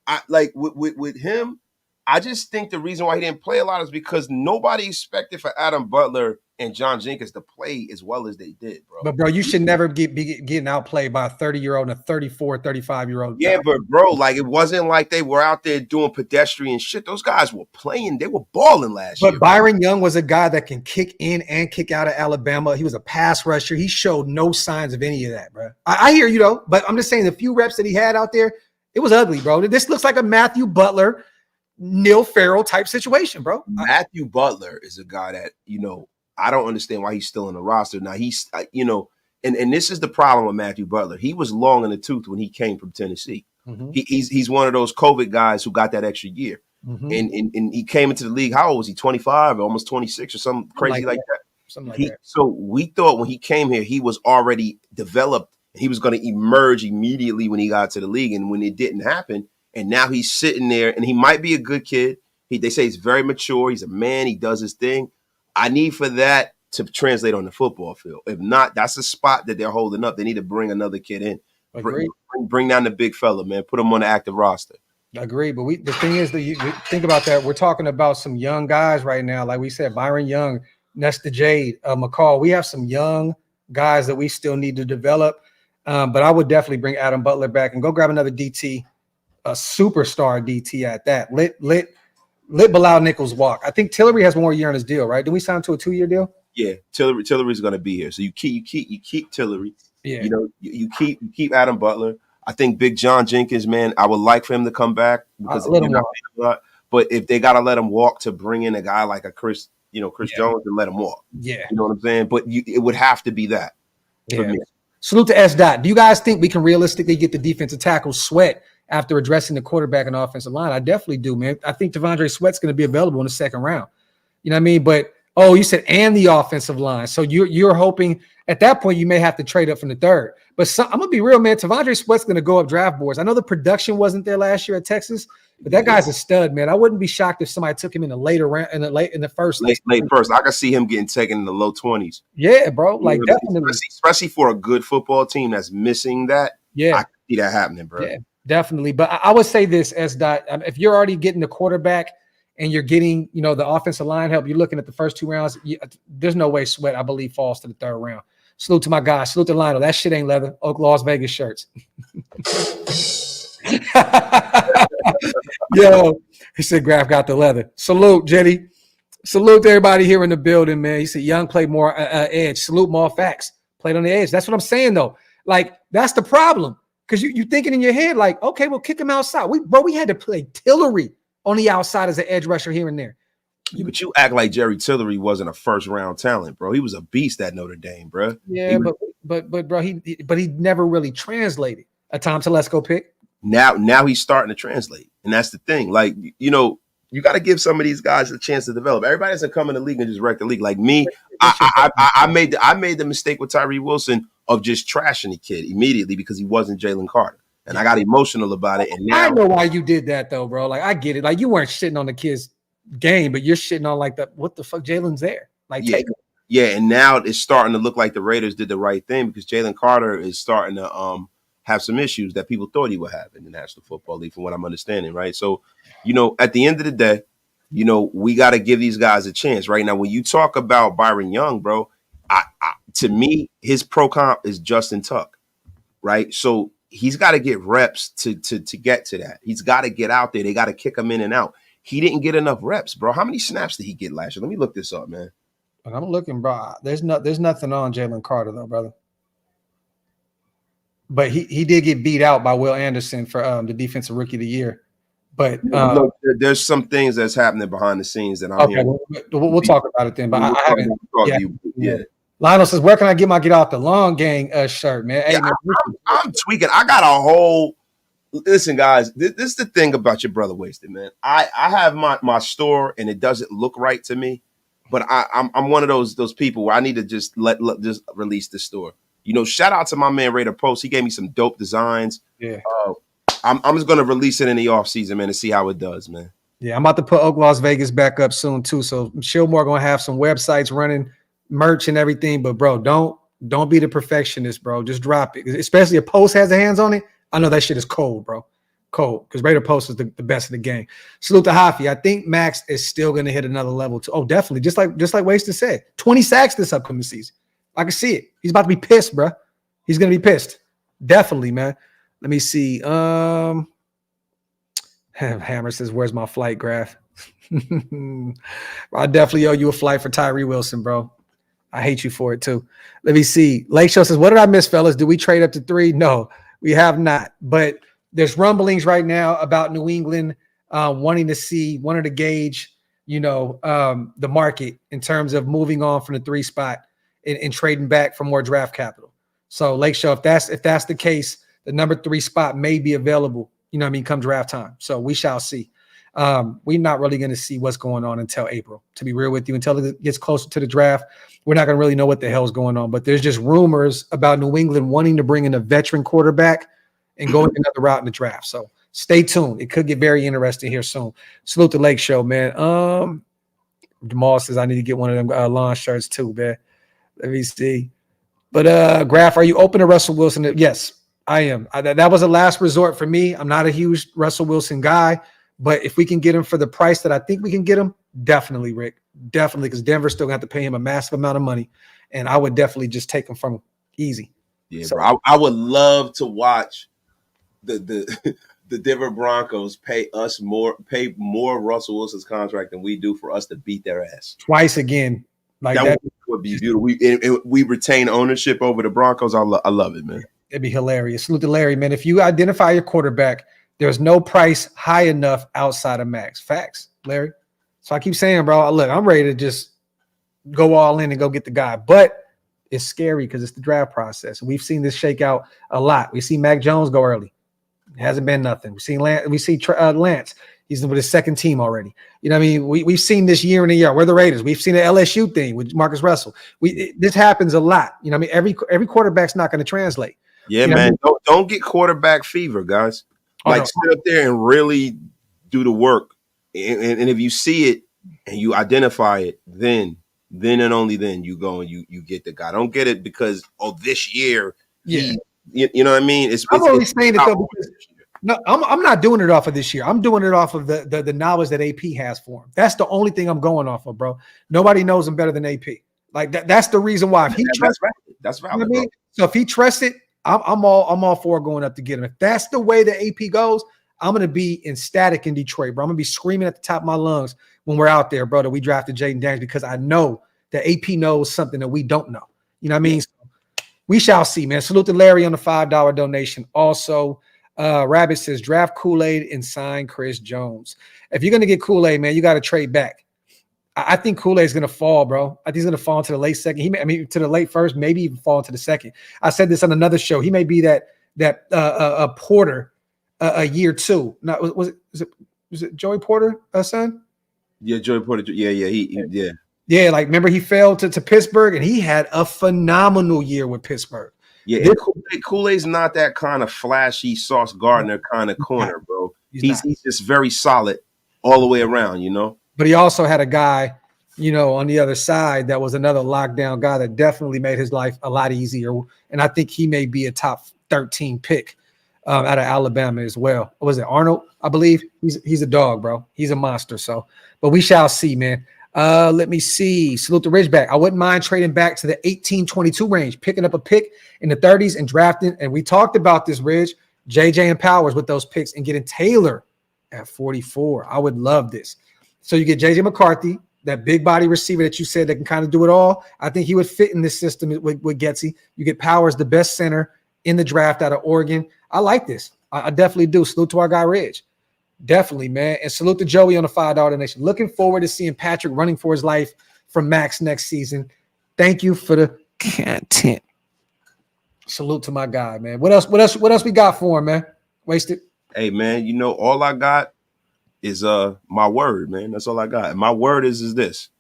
I like with him. I just think the reason why he didn't play a lot is because nobody expected for Adam Butler and John Jenkins to play as well as they did, bro. But, bro, you should never be getting outplayed by a 30-year-old and a 34, 35-year-old. Yeah, but, bro, like, it wasn't like they were out there doing pedestrian shit. Those guys were playing. They were balling last year. But Byron Young was a guy that can kick in and kick out of Alabama. He was a pass rusher. He showed no signs of any of that, bro. I hear you, though, but I'm just saying the few reps that he had out there, it was ugly, bro. This looks like a Matthew Butler, Neil Farrell type situation, bro. Matthew Butler is a guy that, I don't understand why he's still in the roster. Now, he's, and this is the problem with Matthew Butler. He was long in the tooth when he came from Tennessee. Mm-hmm. He's one of those COVID guys who got that extra year. Mm-hmm. And he came into the league, how old was he, 25 or almost 26 or something crazy like that? Something like that. So we thought when he came here, he was already developed. He was going to emerge immediately when he got to the league. And when it didn't happen, and now he's sitting there, and he might be a good kid. They say he's very mature. He's a man. He does his thing. I need for that to translate on the football field. If not, that's a spot that they're holding up. They need to bring another kid in. Bring down the big fella, man. Put him on the active roster. I agree, but the thing is that you think about that. We're talking about some young guys right now. Like we said, Byron Young, Nesta Jade, McCall. We have some young guys that we still need to develop. But I would definitely bring Adam Butler back and go grab another DT, a superstar DT at that. Let Bilal Nichols walk. I think Tillery has one more year on his deal, right? Did we sign him to a 2-year deal? Yeah, Tillery's going to be here. So you keep Tillery. Yeah. You keep Adam Butler. I think Big John Jenkins, man, I would like for him to come back because but if they got to let him walk to bring in a guy like a Chris Jones and let him walk. Yeah. You know what I'm saying? But it would have to be that for me. Salute to S. Dot. Do you guys think we can realistically get the defensive tackle Sweat after addressing the quarterback and offensive line? I definitely do, man. I think Devondre Sweat's going to be available in the second round. You know what I mean? But, you said and the offensive line. So you're hoping at that point you may have to trade up from the third. But I'm going to be real, man. Devondre Sweat's going to go up draft boards. I know the production wasn't there last year at Texas, but that guy's a stud, man. I wouldn't be shocked if somebody took him in the later round, in the first. Late first. I can see him getting taken in the low 20s. Yeah, bro. Like, definitely. Especially for a good football team that's missing that. Yeah. I can see that happening, bro. Yeah, definitely. But I would say this, S. Dot, if you're already getting the quarterback and you're getting, the offensive line help, you're looking at the first 2 rounds, there's no way Sweat, I believe, falls to the third round. Salute to my guy. Salute to Lionel. That shit ain't leather. OakLosVegas shirts. Yo, he said Graphk got the leather. Salute, Jetty. Salute to everybody here in the building, man. He said Young played more edge. Salute more facts. Played on the edge. That's what I'm saying, though. Like, that's the problem. Because you're thinking in your head, like, okay, we'll kick him outside. We had to play Tillery on the outside as an edge rusher here and there. But you act like Jerry Tillery wasn't a first-round talent, bro. He was a beast at Notre Dame, bro. Yeah, but bro, he never really translated a Tom Telesco pick. Now he's starting to translate, and that's the thing. Like, you got to give some of these guys a chance to develop. Everybody doesn't come in the league and just wreck the league. Like me, I made the mistake with Tyree Wilson of just trashing the kid immediately because he wasn't Jalen Carter, and I got emotional about it. And now I know why you did that, though, bro. Like, I get it. Like, you weren't shitting on the kid's game, but you're shitting on like what the fuck, Jalen's there. Like, yeah, and now it's starting to look like the Raiders did the right thing because Jalen Carter is starting to have some issues that people thought he would have in the National Football League, from what I'm understanding, right? So, at the end of the day, we got to give these guys a chance. Right now, when you talk about Byron Young, bro, to me, his pro comp is Justin Tuck, right? So he's got to get reps to get to that. He's got to get out there. They got to kick him in and out. He didn't get enough reps, bro. How many snaps did he get last year? Let me look this up, man. I'm looking, bro. There's nothing on Jalen Carter, though, brother. But he did get beat out by Will Anderson for the defensive rookie of the year. But look, there's some things that's happening behind the scenes that I'm hearing. We'll talk about it then. But I haven't. Yeah. Lionel says, "Where can I get my Get Out the Long Gang shirt, man?" Hey, man, I'm tweaking. I got a whole. Listen, guys, this is the thing about your brother Wasted, man. I have my store and it doesn't look right to me, but I'm one of those people where I need to just just release the store. Shout out to my man Raider Post. He gave me some dope designs. Yeah. I'm just gonna release it in the offseason, man, and see how it does, man. Yeah, I'm about to put OakLosVegas back up soon too. So I'm sure more gonna have some websites running, merch and everything. But bro, don't be the perfectionist, bro. Just drop it. Especially if Post has the hands on it. I know that shit is cold, bro. Cold, because Raider Post is the best in the game. Salute to Hafi. I think Max is still going to hit another level too. Oh, definitely. Just like Wasted said, 20 sacks this upcoming season. I can see it. He's about to be pissed, bro. He's going to be pissed. Definitely, man. Let me see. Hammer says, "Where's my flight, Graphk?" I definitely owe you a flight for Tyree Wilson, bro. I hate you for it too. Let me see. Lake Show says, "What did I miss, fellas? Did we trade up to 3? No, we have not. But there's rumblings right now about New England wanting to gauge, the market in terms of moving on from the 3 spot and trading back for more draft capital. So Lake Show, if that's the case, the number 3 spot may be available, come draft time. So we shall see. We're not really going to see what's going on until April, to be real with you. Until it gets closer to the draft, we're not going to really know what the hell's going on. But there's just rumors about New England wanting to bring in a veteran quarterback and going another route in the draft. So stay tuned. It could get very interesting here soon. Salute the Lake Show, man. Jamal says I need to get one of them lawn shirts too, man. Let me see. But Graphk, are you open to Russell Wilson? Yes, I am. That was a last resort for me. I'm not a huge Russell Wilson guy, but if we can get him for the price that I think we can get him, definitely, Rick. Definitely, because Denver's still going to have to pay him a massive amount of money, and I would definitely just take him from him. Easy. Yeah, so, bro. I would love to watch the Denver Broncos pay more Russell Wilson's contract than we do for us to beat their ass twice again. Like that would be beautiful. We retain ownership over the Broncos. I love it, man. It'd be hilarious. Salute to Larry, man. If you identify your quarterback, there's no price high enough outside of Max. Facts, Larry. So I keep saying, bro, look, I'm ready to just go all in and go get the guy. But it's scary because it's the draft process. We've seen this shake out a lot. We see Mac Jones go early. It hasn't been nothing. We see Lance. He's with his second team already. You know what I mean? We've seen this year in a year. We're the Raiders. We've seen the LSU thing with Marcus Russell. This happens a lot. You know what I mean? Every quarterback's not going to translate. Yeah, man. I mean? Don't get quarterback fever, guys. Sit up there and really do the work. And if you see it and you identify it, then and only then you go and you get the guy. Don't get it because this year. Yeah. You know what I mean? I'm only saying it though because I'm not doing it off of this year. I'm doing it off of the knowledge that AP has for him. That's the only thing I'm going off of, bro. Nobody knows him better than AP. Like that's the reason why. If he trusts, that's valid. You know what I mean? So if he trusts it, I'm all for going up to get him. If that's the way that AP goes, I'm gonna be ecstatic in Detroit, bro. I'm gonna be screaming at the top of my lungs when we're out there, bro, that we drafted Jaden Daniels because I know that AP knows something that we don't know. You know what I mean? So we shall see, man. Salute to Larry on the $5 donation. Also, Rabbit says draft Kool-Aid and sign Chris Jones. If you're gonna get Kool-Aid, man, you got to trade back. I think Kool-Aid's gonna fall, bro. I think he's gonna fall into the late second. To the late first, maybe even fall into the second. I said this on another show. He may be that Porter a year 2. Not was it Joey Porter, son? Yeah, Joey Porter. Yeah. Yeah, like remember he fell to Pittsburgh and he had a phenomenal year with Pittsburgh. Yeah, Kool-Aid's not that kind of flashy Sauce Gardner kind of corner, bro. He's just very solid all the way around, you know. But he also had a guy, on the other side that was another lockdown guy that definitely made his life a lot easier. And I think he may be a top 13 pick out of Alabama as well. What was it, Arnold? I believe he's a dog, bro. He's a monster. So, but we shall see, man. Let me see. Salute the Ridgeback. I wouldn't mind trading back to the 18-22 range, picking up a pick in the 30s and drafting. And we talked about this, Ridge, JJ and Powers with those picks and getting Taylor at 44. I would love this. So you get JJ McCarthy, that big body receiver that you said that can kind of do it all. I think he would fit in this system with Getsy. You get Powers, the best center in the draft out of Oregon. I like this. I definitely do. Salute to our guy, Ridge. Definitely, man. And salute to Joey on the $5 donation. Looking forward to seeing Patrick running for his life from Max next season. Thank you for the content. Salute to my guy, man. What else we got for him, man? Wasted. Hey, man, all I got is my word, man. That's all I got. And my word is this.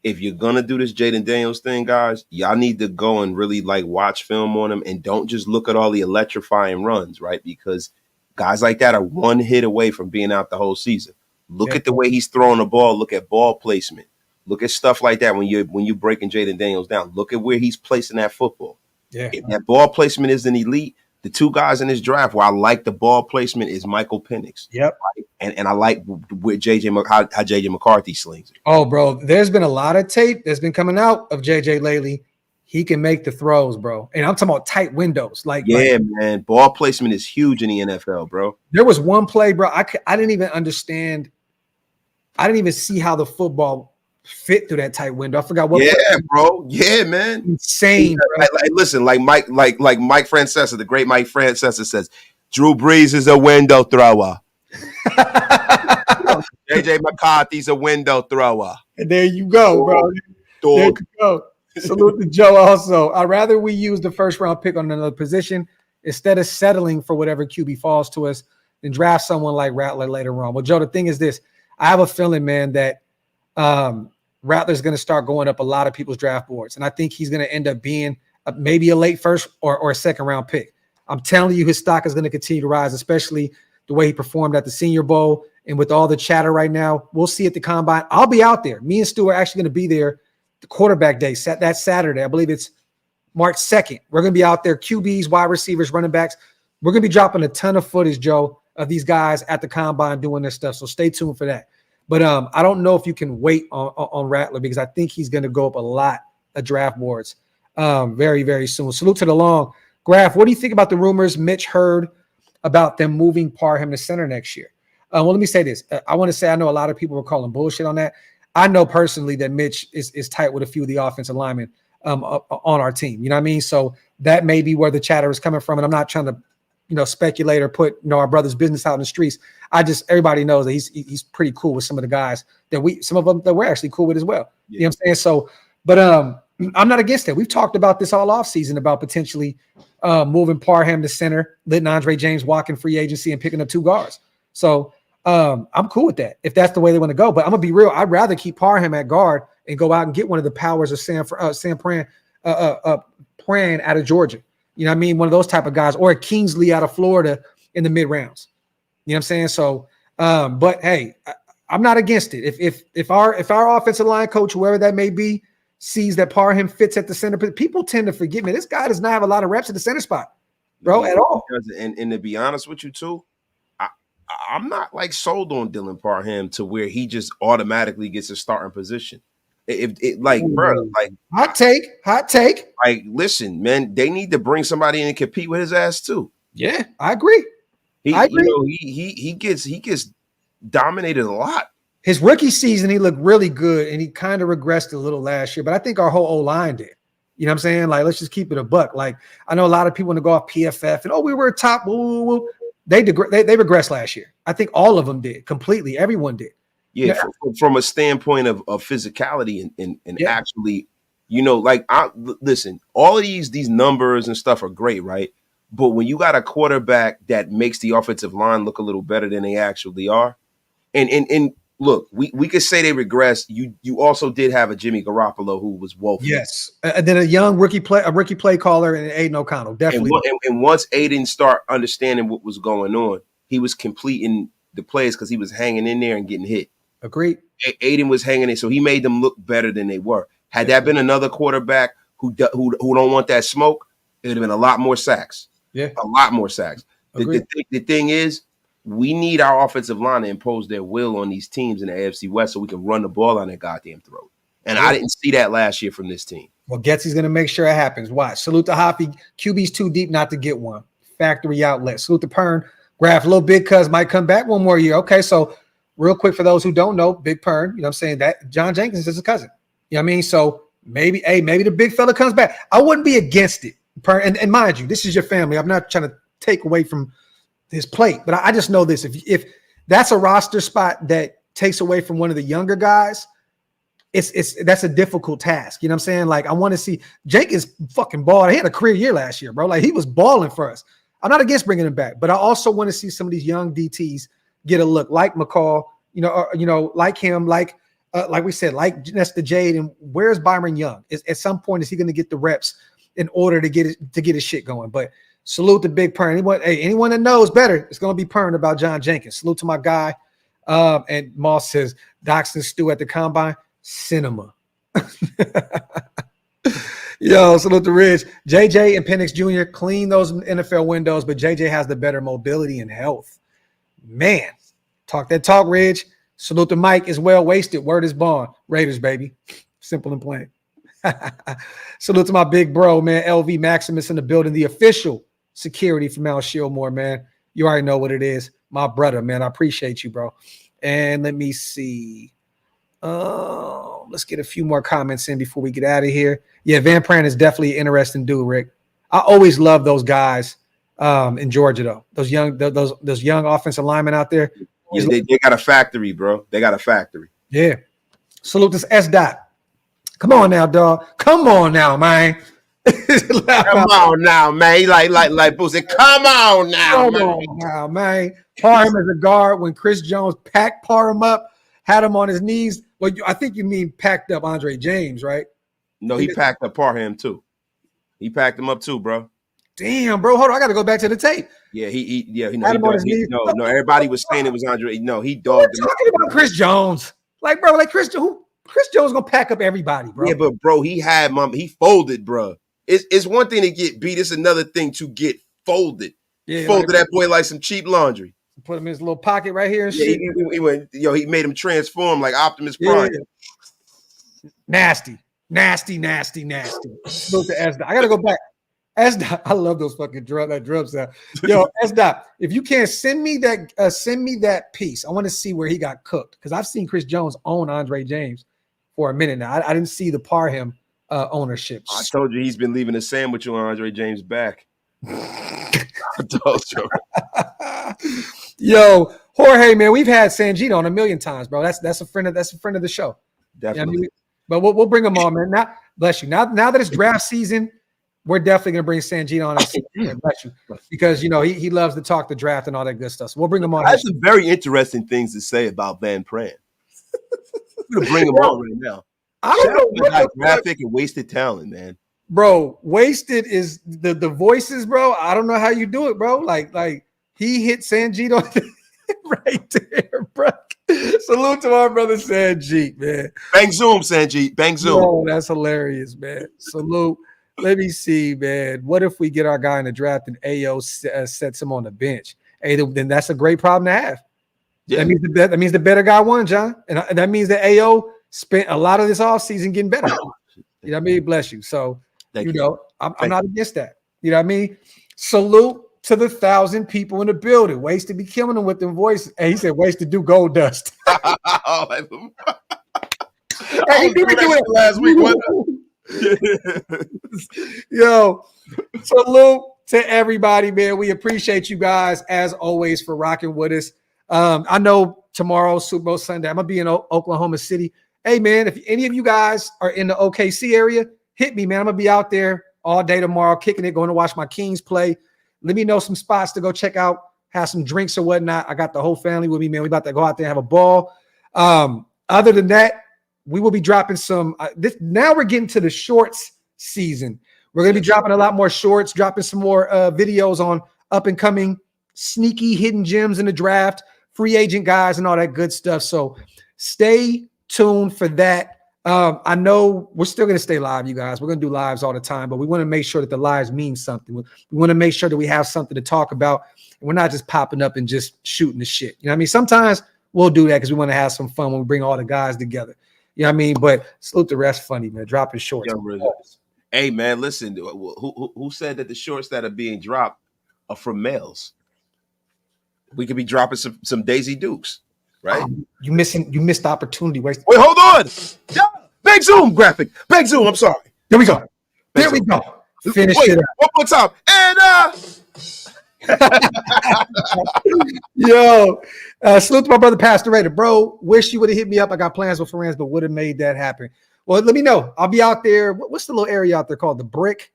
If you're gonna do this Jaden Daniels thing, guys, y'all need to go and really watch film on him and don't just look at all the electrifying runs, right? Because guys like that are one hit away from being out the whole season. Look at the way he's throwing the ball. Look at ball placement. Look at stuff like that when you're breaking Jaden Daniels down. Look at where he's placing that football. Yeah. If that ball placement isn't elite, the two guys in this draft where I like the ball placement is Michael Penix. Yep. Right? And I like with how JJ McCarthy slings it. Oh, bro, there's been a lot of tape that's been coming out of JJ lately. He can make the throws, bro. And I'm talking about tight windows. Man, ball placement is huge in the NFL, bro. There was one play, bro. I didn't even understand. I didn't even see how the football fit through that tight window. I forgot what. Yeah, bro. Yeah, man. Insane. Bro. Listen, like Mike Francesa, the great Mike Francesa says, Drew Brees is a window thrower. JJ McCarthy's a window thrower. And there you go, bro. Dog. There you go. Salute to Joe also. I'd rather we use the first round pick on another position instead of settling for whatever QB falls to us than draft someone like Rattler later on. Well, Joe, the thing is this. I have a feeling, man, that Rattler's going to start going up a lot of people's draft boards. And I think he's going to end up being maybe a late first or a second round pick. I'm telling you, his stock is going to continue to rise, especially the way he performed at the Senior Bowl. And with all the chatter right now, we'll see at the Combine. I'll be out there. Me and Stu are actually going to be there the quarterback day, that Saturday. I believe it's March 2nd. We're going to be out there, QBs, wide receivers, running backs. We're going to be dropping a ton of footage, Joe, of these guys at the Combine doing their stuff. So stay tuned for that. But I don't know if you can wait on Rattler because I think he's going to go up a lot of draft boards very, very soon. Salute to the long. Graphk, what do you think about the rumors Mitch heard about them moving Parham to center next year? Well, let me say this. I want to say I know a lot of people were calling bullshit on that. I know personally that Mitch is tight with a few of the offensive linemen on our team. You know what I mean? So that may be where the chatter is coming from. And I'm not trying to, speculate or put, our brother's business out in the streets. Everybody knows that he's pretty cool with some of the guys some of them that we're actually cool with as well. Yeah. You know what I'm saying? So, but I'm not against it. We've talked about this all offseason about potentially moving Parham to center, letting Andre James walk in free agency and picking up two guards. So I'm cool with that if that's the way they want to go. But I'm gonna be real. I'd rather keep Parham at guard and go out and get one of the powers of Sam Pran out of Georgia. You know what I mean? One of those type of guys, or a Kingsley out of Florida in the mid rounds. You know what I'm saying? So, but hey, I'm not against it. If our offensive line coach, whoever that may be, sees that Parham fits at the center, people tend to forget, man, this guy does not have a lot of reps at the center spot, bro, at all. And to be honest with you too, I'm not like sold on Dylan Parham to where he just automatically gets a starting position. Hot take. Like, listen, man, they need to bring somebody in and compete with his ass too. Yeah, I agree. He gets dominated a lot. His rookie season, he looked really good, and he kind of regressed a little last year. But I think our whole O-line did. You know what I'm saying? Like, let's just keep it a buck. Like, I know a lot of people want to go off PFF and we were top. Woo. They regressed last year. I think all of them did completely. Everyone did. Yeah, from a standpoint of physicality and actually, listen, all of these numbers and stuff are great, right? But when you got a quarterback that makes the offensive line look a little better than they actually are, and look, we could say they regressed. You also did have a Jimmy Garoppolo who was woeful. Yes, and then a young rookie play caller and Aiden O'Connell, definitely. And once Aiden started understanding what was going on, he was completing the plays because he was hanging in there and getting hit. Agreed. Aiden was hanging in, so he made them look better than they were. Had that been another quarterback who don't want that smoke, it would have been a lot more sacks. Yeah, a lot more sacks. The thing is, we need our offensive line to impose their will on these teams in the AFC West so we can run the ball on their goddamn throat. And I didn't see that last year from this team. Well, Getsy's going to make sure it happens. Watch. Salute to Hoppy. QB's too deep not to get one. Factory outlet. Salute to Pern. Graphk, little Big Cuz might come back one more year. Okay, so real quick for those who don't know, Big Pern, you know what I'm saying, that John Jenkins is his cousin. You know what I mean? So maybe the big fella comes back. I wouldn't be against it. Pern, and mind you, this is your family. I'm not trying to take away from his plate, but I just know this. If that's a roster spot that takes away from one of the younger guys, that's a difficult task. You know what I'm saying? Like, I want to see Jenkins fucking ball. He had a career year last year, bro. Like, he was balling for us. I'm not against bringing him back, but I also want to see some of these young DTs get a look, like McCall, like him, like we said, like Nesta Jade. And where's Byron Young? At some point, is he going to get the reps in order to get his shit going? But salute to Big Pern. Anyone that knows better, it's going to be Pern about John Jenkins. Salute to my guy. And Moss says, Doxson Stew at the Combine, cinema. Yo, salute to Ridge. JJ and Penix Jr. clean those NFL windows, but JJ has the better mobility and health. Man, talk that talk, Ridge. Salute to Mike as well. Wasted. Word is bond. Raiders, baby. Simple and plain. Salute to my big bro, man. LV Maximus in the building. The official security from Mount Shieldmore, man. You already know what it is. My brother, man. I appreciate you, bro. And let me see. Let's get a few more comments in before we get out of here. Yeah, Van Pran is definitely an interesting dude, Rick. I always love those guys in Georgia, though. Those young offensive linemen out there. Yeah, they got a factory, bro. They got a factory. Yeah. Salute this S Dot. Come on now, dog. Come on now, man. Come on now, man. Like Boo said, come on now, Come on now, man. Parham as a guard when Chris Jones packed Parham up, had him on his knees. Well, I think you mean packed up Andre James, right? No, he packed up Parham too. He packed him up too, bro. Damn, bro. Hold on. I got to go back to the tape. Yeah, no. Everybody was saying it was Andre. No, he dogged him. Talking about Chris Jones, like, bro, like Chris Jones gonna pack up everybody, bro. Yeah, but bro, he folded, bro. It's one thing to get beat. It's another thing to get folded. Yeah, folded that boy like some cheap laundry. Put him in his little pocket right here and shit. He made him transform like Optimus Prime. Yeah. Nasty. Supposed to S-Dot. I gotta go back. S-Dot. I love those fucking drum sound. Yo, S-Dot. If you can't send me that piece, I want to see where he got cooked because I've seen Chris Jones own Andre James for a minute now. I didn't see the Parham ownership. I told you he's been leaving a sandwich on Andre James' back. I told you. Yo, Jorge, man, we've had Sanjit on a million times, bro. That's a friend of the show. Definitely. You know what I mean? But we'll bring him on, man. Now, bless you. Now that it's draft season, we're definitely gonna bring Sanjit on. Bless you, because he loves to talk the draft and all that good stuff. So we'll bring him on. I have some very interesting things to say about Van Pran. We're gonna bring him on right now. I don't know what Graphk and wasted talent, man. Bro, wasted is the voices, bro. I don't know how you do it, bro. Like he hit Sanjit on right there, bro. Salute to our brother Sanjit, man. Bang zoom, Sanjit. Bang zoom. Oh, that's hilarious, man. Salute. Let me see, man. What if we get our guy in the draft and AO sets him on the bench? Hey, then that's a great problem to have. Yeah. That means the better guy won, John. And that means that AO spent a lot of this offseason getting better. You know what I mean? Bless you. So, I'm not against that. You know what I mean? Salute to the 1,000 people in the building. Wasted be killing them with them voices. And he said, Wasted do gold dust. Hey, he did it last week. Yo, salute to everybody, man. We appreciate you guys as always for rocking with us. I know tomorrow, Super Bowl Sunday, I'm gonna be in Oklahoma City. Hey, man, if any of you guys are in the OKC area, hit me, man. I'm gonna be out there all day tomorrow, kicking it, going to watch my Kings play. Let me know some spots to go check out, have some drinks or whatnot. I got the whole family with me, man. We about to go out there and have a ball. Other than that, we will be dropping some. Now we're getting to the shorts season. We're going to be dropping a lot more shorts, dropping some more videos on up and coming sneaky hidden gems in the draft, free agent guys, and all that good stuff. So stay tuned for that. I know we're still going to stay live, you guys. We're going to do lives all the time, but we want to make sure that the lives mean something. We want to make sure that we have something to talk about, and we're not just popping up and just shooting the shit. You know what I mean? Sometimes we'll do that because we want to have some fun when we bring all the guys together. You know what I mean? But salute the rest funny, man. Dropping shorts. Hey, man, listen. Who said that the shorts that are being dropped are from males? We could be dropping some Daisy Dukes, right? You missed the opportunity. Wait, hold on. Yeah. Big zoom, Graphk. Big zoom. I'm sorry. There we go. There we go. Finish it up. One more time. And yo, salute to my brother Pastor Raider, bro. Wish you would have hit me up. I got plans with friends, but would have made that happen. Well, let me know. I'll be out there. What's the little area out there called? The Brick.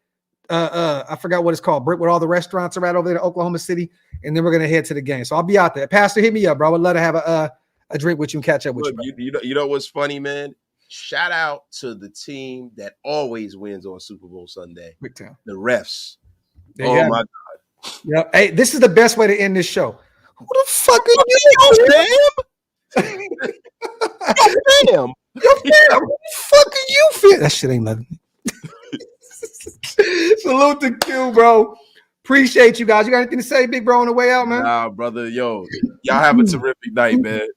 I forgot what it's called. Brick, where all the restaurants are at over there in Oklahoma City, and then we're gonna head to the game. So I'll be out there. Pastor, hit me up, bro. I would love to have a drink with you and catch up with you. You know what's funny, man? Shout out to the team that always wins on Super Bowl Sunday. Big time. The refs. Oh my God. Yep. Hey, this is the best way to end this show. Who the fuck are you, Sam? Yo, Sam. Who the fuck are you, Fam? That shit ain't nothing. Salute to Q, bro. Appreciate you guys. You got anything to say, big bro, on the way out, man? Nah, brother, yo, y'all have a terrific night, man.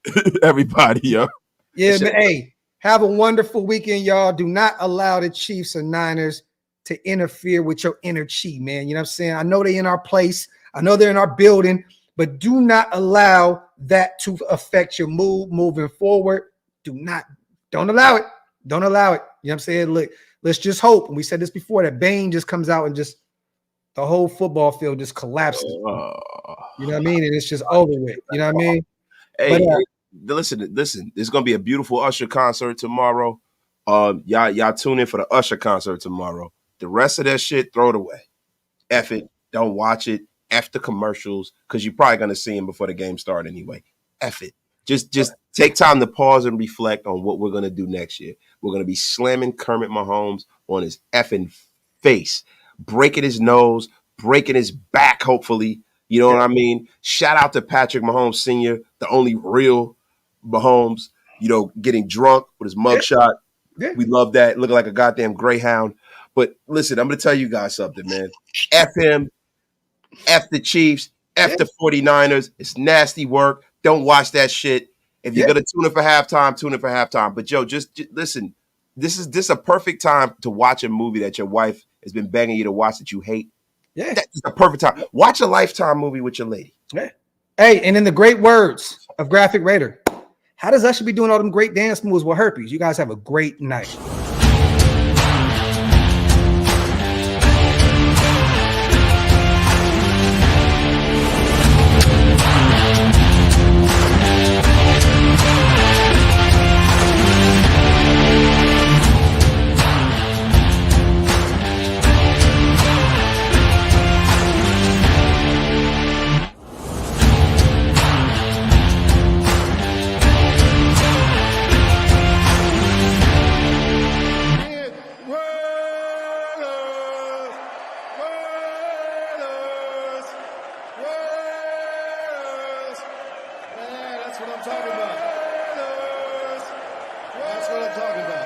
Everybody, yo. Yeah, man. Hey, have a wonderful weekend, y'all. Do not allow the Chiefs or Niners to interfere with your inner chi, man. You know what I'm saying? I know they're in our place. I know they're in our building, but do not allow that to affect your mood moving forward. Don't allow it. Don't allow it. You know what I'm saying? Look, let's just hope. And we said this before, that Bane just comes out and just the whole football field just collapses. You know what I mean? And it's just over with. You know what I mean? Hey, listen. There's gonna be a beautiful Usher concert tomorrow. Y'all tune in for the Usher concert tomorrow. The rest of that shit, throw it away. F it. Don't watch it. F the commercials, because you're probably gonna see them before the game starts anyway. F it. Just take time to pause and reflect on what we're gonna do next year. We're gonna be slamming Kermit Mahomes on his effing face, breaking his nose, breaking his back, hopefully. You know what I mean? Shout out to Patrick Mahomes Sr., the only real Mahomes, getting drunk with his mugshot. Yeah. We love that. Looking like a goddamn Greyhound. But listen, I'm going to tell you guys something, man. F him. F the Chiefs. F the 49ers. It's nasty work. Don't watch that shit. If you're going to tune in for halftime, tune in for halftime. But, Joe, just listen. This is a perfect time to watch a movie that your wife has been begging you to watch that you hate. Yeah. That's a perfect time. Watch a Lifetime movie with your lady. Yeah. Hey, and in the great words of Graphk Raider, how does Usher be doing all them great dance moves with herpes? You guys have a great night. That's what I'm talking about.